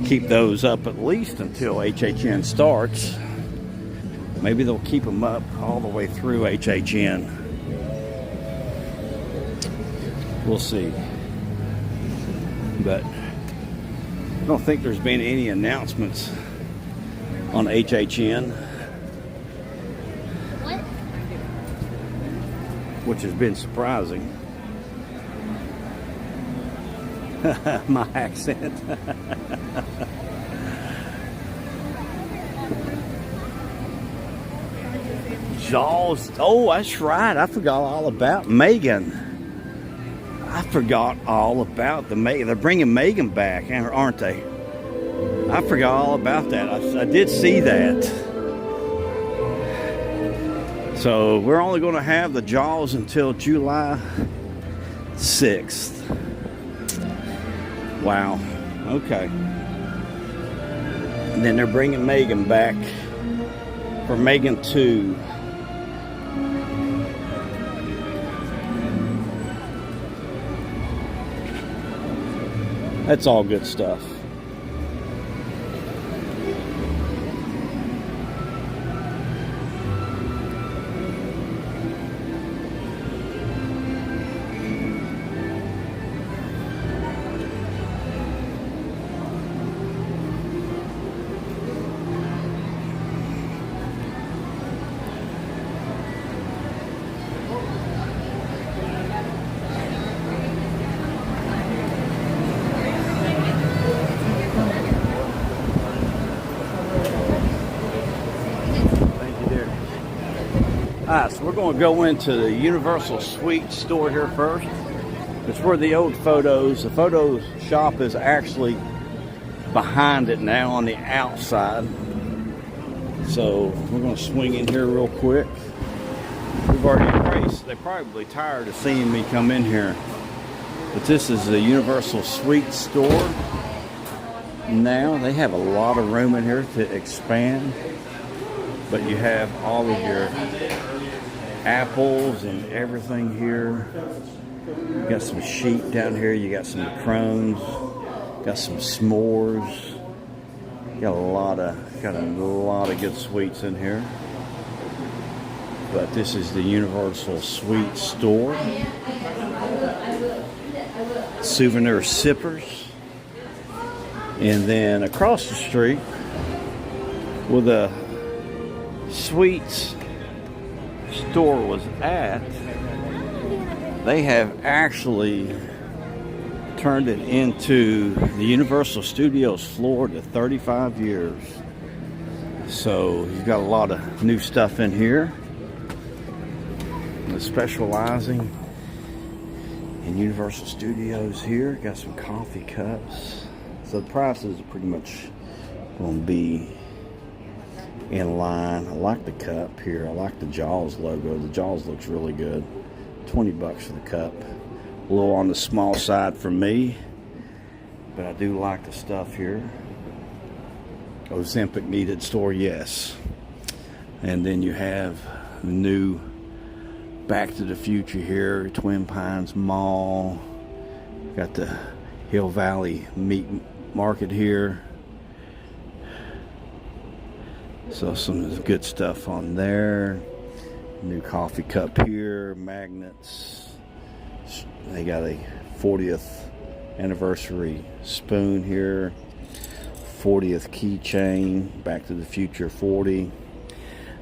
keep those up at least until HHN starts. Maybe they'll keep them up all the way through HHN. We'll see. But I don't think there's been any announcements on HHN. What? Which has been surprising. My accent. Jaws. Oh, that's right. I forgot all about Megan. I forgot all about the Megan. They're bringing Megan back, aren't they? I forgot all about that. I did see that. So we're only going to have the Jaws until July 6th. Wow. Okay. And then they're bringing Mayhem back for Mayhem 2. That's all good stuff. Alright, so we're going to go into the Universal Suites store here first. It's where the old photos, the photo shop is actually behind it now on the outside. So we're going to swing in here real quick. We've already embraced, they're probably tired of seeing me come in here. But this is the Universal Suites store. Now they have a lot of room in here to expand. But you have all of your apples and everything here. You got some sheep down here. You got some macarons. Got some s'mores. You got a lot of good sweets in here. But this is the Universal Suites store. Souvenir sippers. And then across the street with a Suites store was at, they have actually turned it into the Universal Studios Florida 35 years. So you've got a lot of new stuff in here. They're specializing in Universal Studios here. Got some coffee cups. So the prices are pretty much going to be in line. I like the cup here. I like the Jaws logo. The Jaws looks really good. 20 bucks for the cup. A little on the small side for me, but I do like the stuff here. Ozempic needed store, yes. And then you have the new Back to the Future here, Twin Pines Mall. Got the Hill Valley Meat Market here. So some good stuff on there. New coffee cup here, magnets. They got a 40th anniversary spoon here. 40th keychain, Back to the Future 40.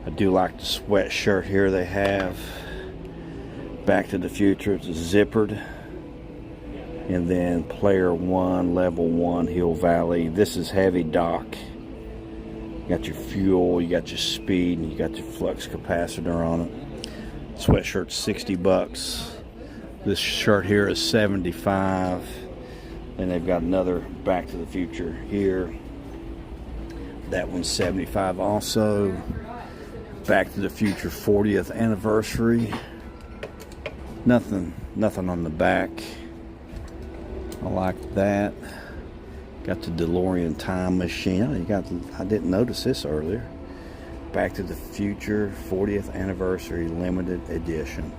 I do like the sweatshirt here they have. Back to the Future, it's zippered. And then Player 1, Level 1, Hill Valley. This is heavy dock. You got your fuel, you got your speed, and you got your flux capacitor on it. Sweatshirt's 60 bucks. This shirt here is 75. And they've got another Back to the Future here. That one's 75 also. Back to the Future 40th anniversary. Nothing on the back. I like that. Got the DeLorean time machine. I didn't notice this earlier. Back to the Future 40th anniversary limited edition.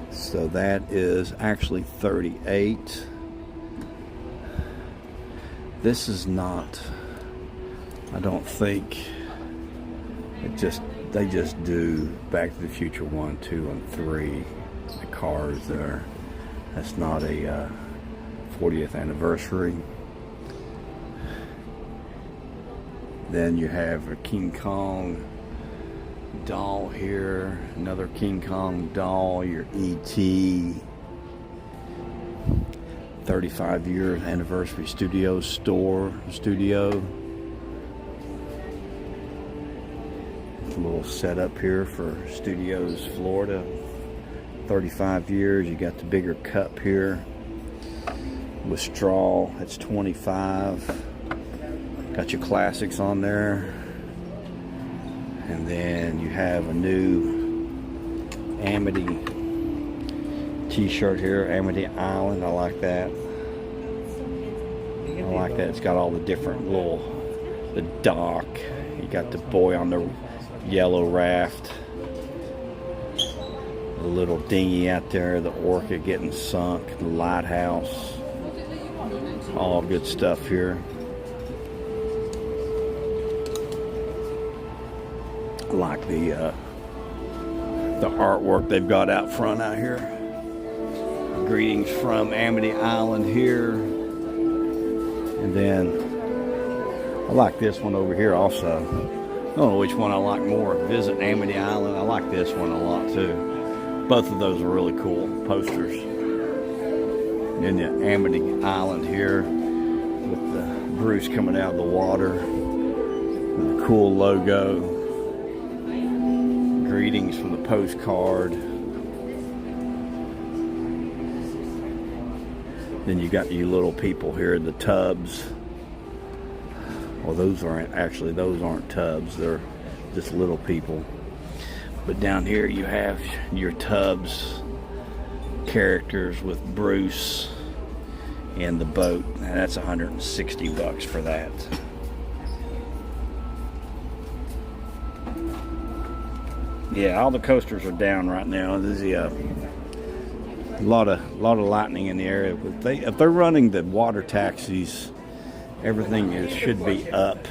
So that is actually $38. This is not, I don't think, they just do Back to the Future 1, 2, and 3. The cars there. That's not a 40th anniversary. Then you have a King Kong doll here, another King Kong doll, your E.T. 35-year anniversary studio. A little setup here for Studios Florida. 35 years. You got the bigger cup here with straw. That's 25. Got your classics on there. And then you have a new Amity t-shirt here, Amity Island. I like that. I like that. It's got all the different the dock. You got the boy on the yellow raft. The little dinghy out there, the orca getting sunk, the lighthouse. All good stuff here. I like the artwork they've got out front out here. Greetings from Amity Island here. And then I like this one over here also. I don't know which one I like more. Visit Amity Island. I like this one a lot too. Both of those are really cool posters. And the Amity Island here with the Bruce coming out of the water. And the cool logo. Greetings from the postcard. Then you got you little people here, the tubs. Well, those aren't tubs. They're just little people. But down here you have your tubs characters with Bruce and the boat. And that's $160 for that. Yeah, all the coasters are down right now. There's a lot of lightning in the area. But if they're running the water taxis, everything should be up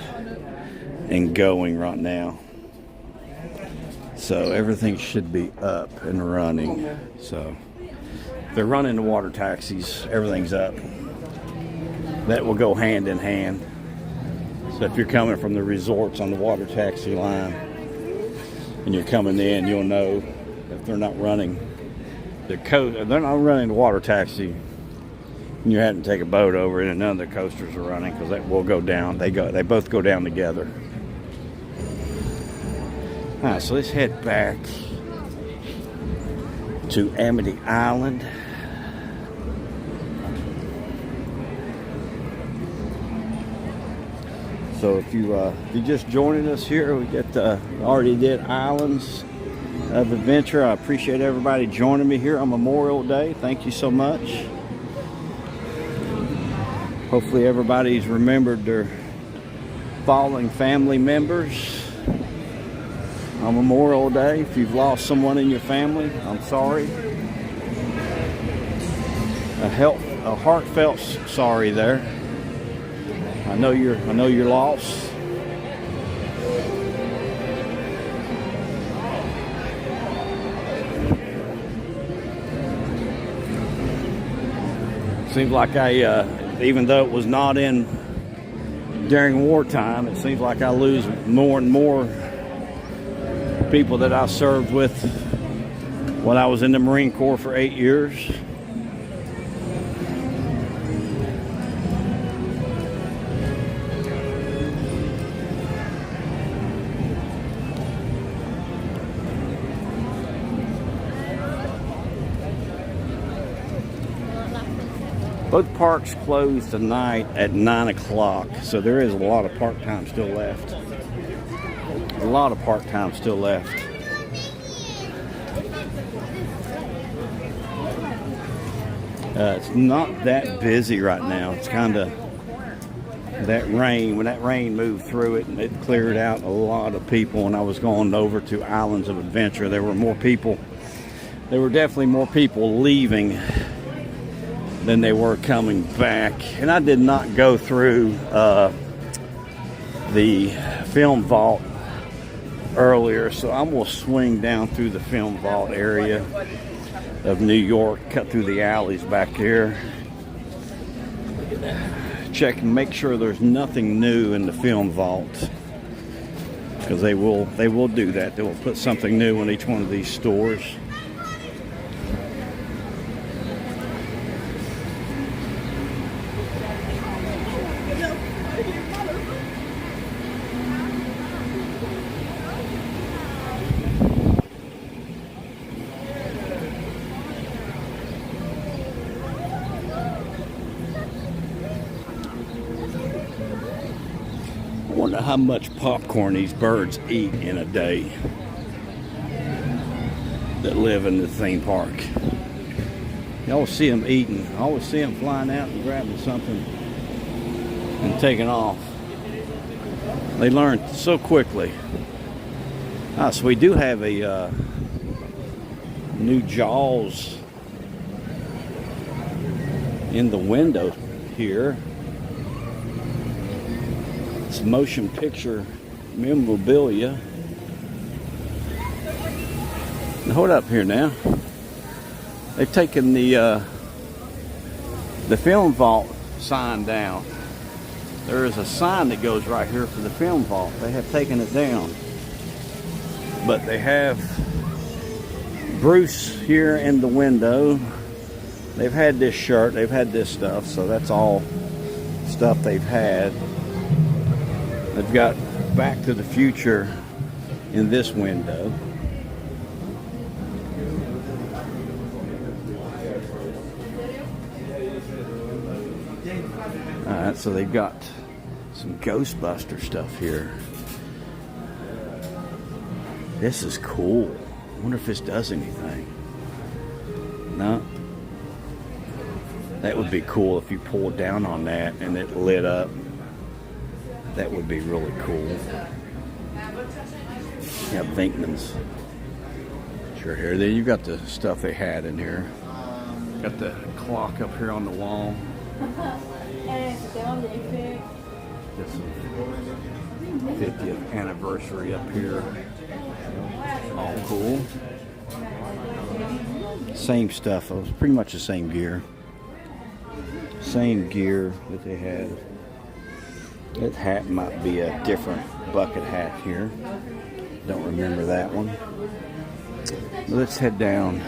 and going right now. So everything should be up and running. So if they're running the water taxis, everything's up. That will go hand in hand. So if you're coming from the resorts on the water taxi line and you're coming in, you'll know if they're not running the water taxi, and you had to take a boat over it, and none of the coasters are running because that will go down. They both go down together. All right, so let's head back to Amity Island. So if you just joining us here, we already did Islands of Adventure. I appreciate everybody joining me here on Memorial Day. Thank you so much. Hopefully everybody's remembered their fallen family members on Memorial Day. If you've lost someone in your family, I'm sorry. A heartfelt sorry there. I know you're lost. Seems like even though it was not in during wartime, it seems like I lose more and more people that I served with when I was in the Marine Corps for 8 years. Both parks closed tonight at 9 o'clock, so there is a lot of park time still left. A lot of park time still left. It's not that busy right now. It's kind of that rain. When that rain moved through it, and it cleared out a lot of people. When I was going over to Islands of Adventure, there were more people. There were definitely more people leaving than they were coming back. And I did not go through the film vault earlier, so I'm going to swing down through the film vault area of New York, cut through the alleys back here, check and make sure there's nothing new in the film vault, because they will do that. They will put something new in each one of these stores. I wonder how much popcorn these birds eat in a day that live in the theme park. You always see them eating. I always see them flying out and grabbing something. and taking off. They learn so quickly. So we do have a new Jaws in the window here. It's motion picture memorabilia. Now, hold up here now. They've taken the film vault sign down. There is a sign that goes right here for the film vault. They have taken it down. But they have Bruce here in the window. They've had this shirt, they've had this stuff, so that's all stuff they've had. They've got Back to the Future in this window. Alright, so they've got some Ghostbuster stuff here. This is cool. I wonder if this does anything. No. That would be cool if you pulled down on that and it lit up. That would be really cool. Yeah, Vinkman's. Sure here. Then you've got the stuff they had in here. Got the clock up here on the wall. This is 50th anniversary up here. All cool. Same stuff. It was pretty much the same gear. Same gear that they had. That hat might be a different bucket hat here. Don't remember that one. Let's head down.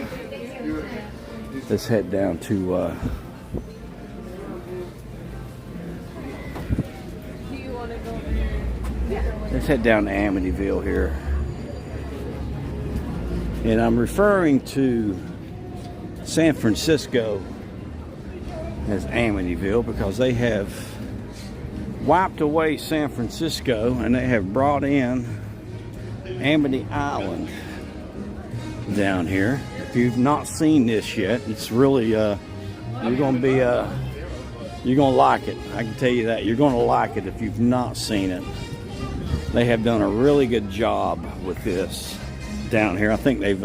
Let's head down to let's head down to Amityville here. And I'm referring to San Francisco as Amityville because they have wiped away San Francisco and they have brought in Amity Island down here. If you've not seen this yet, it's really you're gonna like it. I can tell you that. You're gonna like it if you've not seen it. They have done a really good job with this down here. I think they've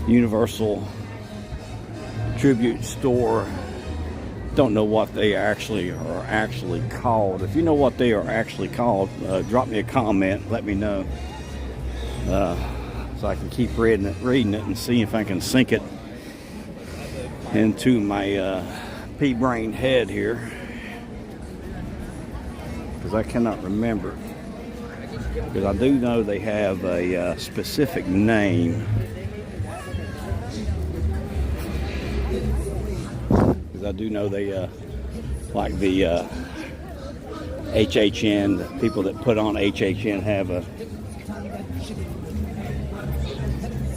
Universal Tribute Store. Don't know what they are actually called. If you know what they are actually called, drop me a comment. Let me know, so I can keep reading it and see if I can sink it into my pea-brained head here, because I cannot remember. Because I do know they have a specific name. Because I do know they, like the HHN, the people that put on HHN have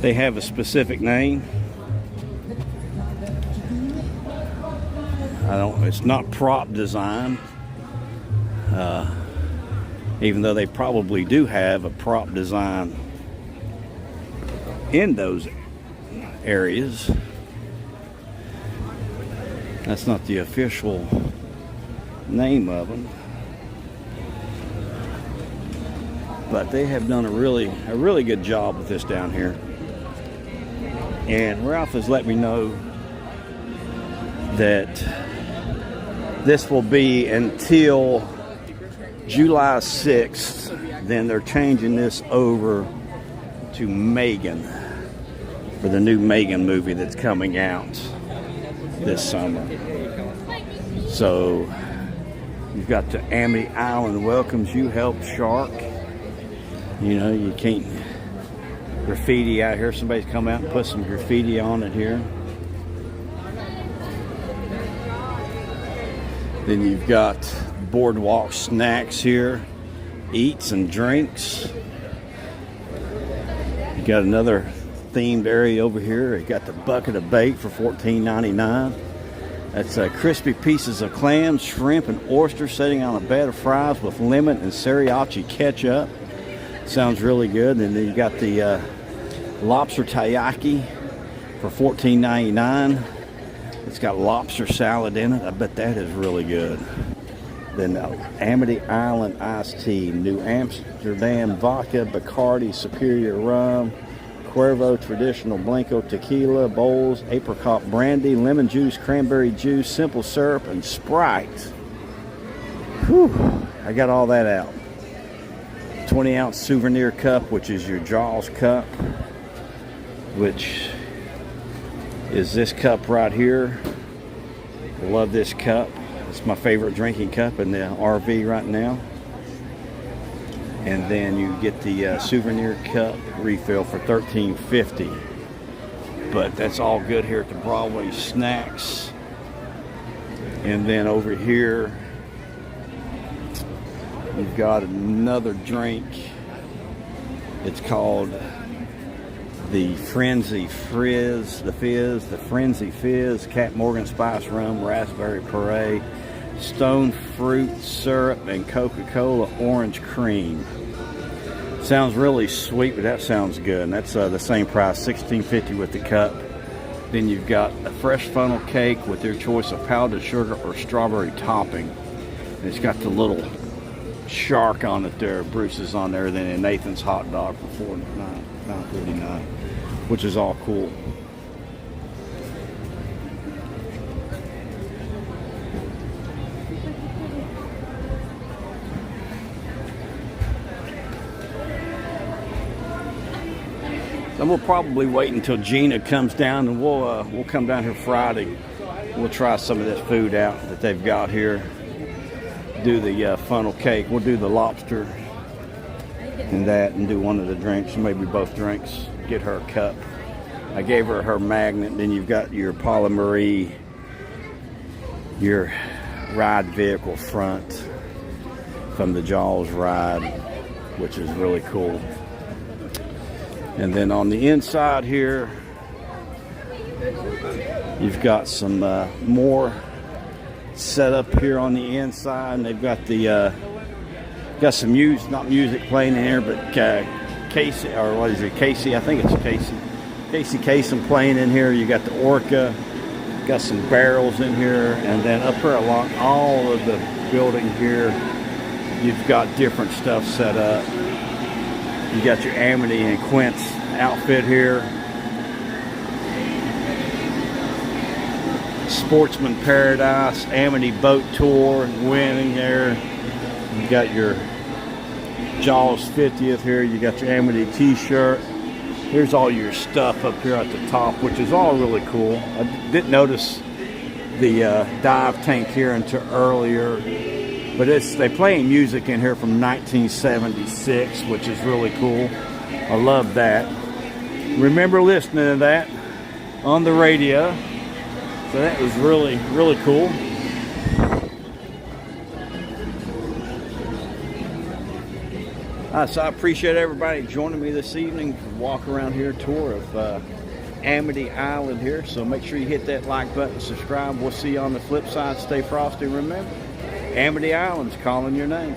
they have a specific name. It's not prop design. Even though they probably do have a prop design in those areas. That's not the official name of them. But they have done a really good job with this down here. And Ralph has let me know that this will be until July 6th, then they're changing this over to Megan for the new Megan movie that's coming out this summer. So you've got the Amity Island welcomes you, help Shark. You know, you can't graffiti out here. Somebody's come out and put some graffiti on it here. Then you've got boardwalk snacks here, eats and drinks. You got another themed area over here. You got the bucket of bait for $14.99. That's crispy pieces of clams, shrimp, and oyster sitting on a bed of fries with lemon and sriracha ketchup. Sounds really good. And then you got the lobster taiyaki for $14.99. It's got lobster salad in it. I bet that is really good. Then Amity Island iced tea, New Amsterdam vodka, Bacardi Superior rum, Cuervo traditional Blanco tequila, bowls, apricot brandy, lemon juice, cranberry juice, simple syrup, and Sprite. Whew, I got all that out. 20-ounce souvenir cup, which is your Jaws cup, which is this cup right here. Love this cup. It's my favorite drinking cup in the RV right now. And then you get the souvenir cup refill for $13.50. But that's all good here at the Broadway Snacks. And then over here, you've got another drink. It's called the Frenzy Frizz, the Frenzy Fizz, Cat Morgan Spice Rum, Raspberry Puree, Stone Fruit Syrup, and Coca-Cola Orange Cream. Sounds really sweet, but that sounds good. And that's the same price, $16.50 with the cup. Then you've got a fresh funnel cake with their choice of powdered sugar or strawberry topping. And it's got the little shark on it there, Bruce's on there, then a Nathan's hot dog for $9.49, which is all cool. And we'll probably wait until Gina comes down, and we'll come down here Friday. We'll try some of this food out that they've got here. Do the funnel cake. We'll do the lobster and that, and do one of the drinks, maybe both drinks. Get her a cup. I gave her her magnet. Then you've got your Paula Marie, your ride vehicle front from the Jaws ride, which is really cool. And then on the inside here, you've got some more set up here on the inside, and they've got the got some not music playing in here, but Casey, or what is it, Casey? I think it's Casey Kasem playing in here. You got the Orca, got some barrels in here, and then up here along all of the building here, you've got different stuff set up. You got your Amity and Quint's outfit here. Sportsman Paradise, Amity Boat Tour, winning there. You got your Jaws 50th here. You got your Amity t-shirt. Here's all your stuff up here at the top, which is all really cool. I didn't notice the dive tank here until earlier. But they playing music in here from 1976, which is really cool. I love that. Remember listening to that on the radio. So that was really, really cool. So I appreciate everybody joining me this evening for a walk around here, tour of Amity Island here. So make sure you hit that like button, subscribe. We'll see you on the flip side. Stay frosty. Remember, Amity Island's calling your name.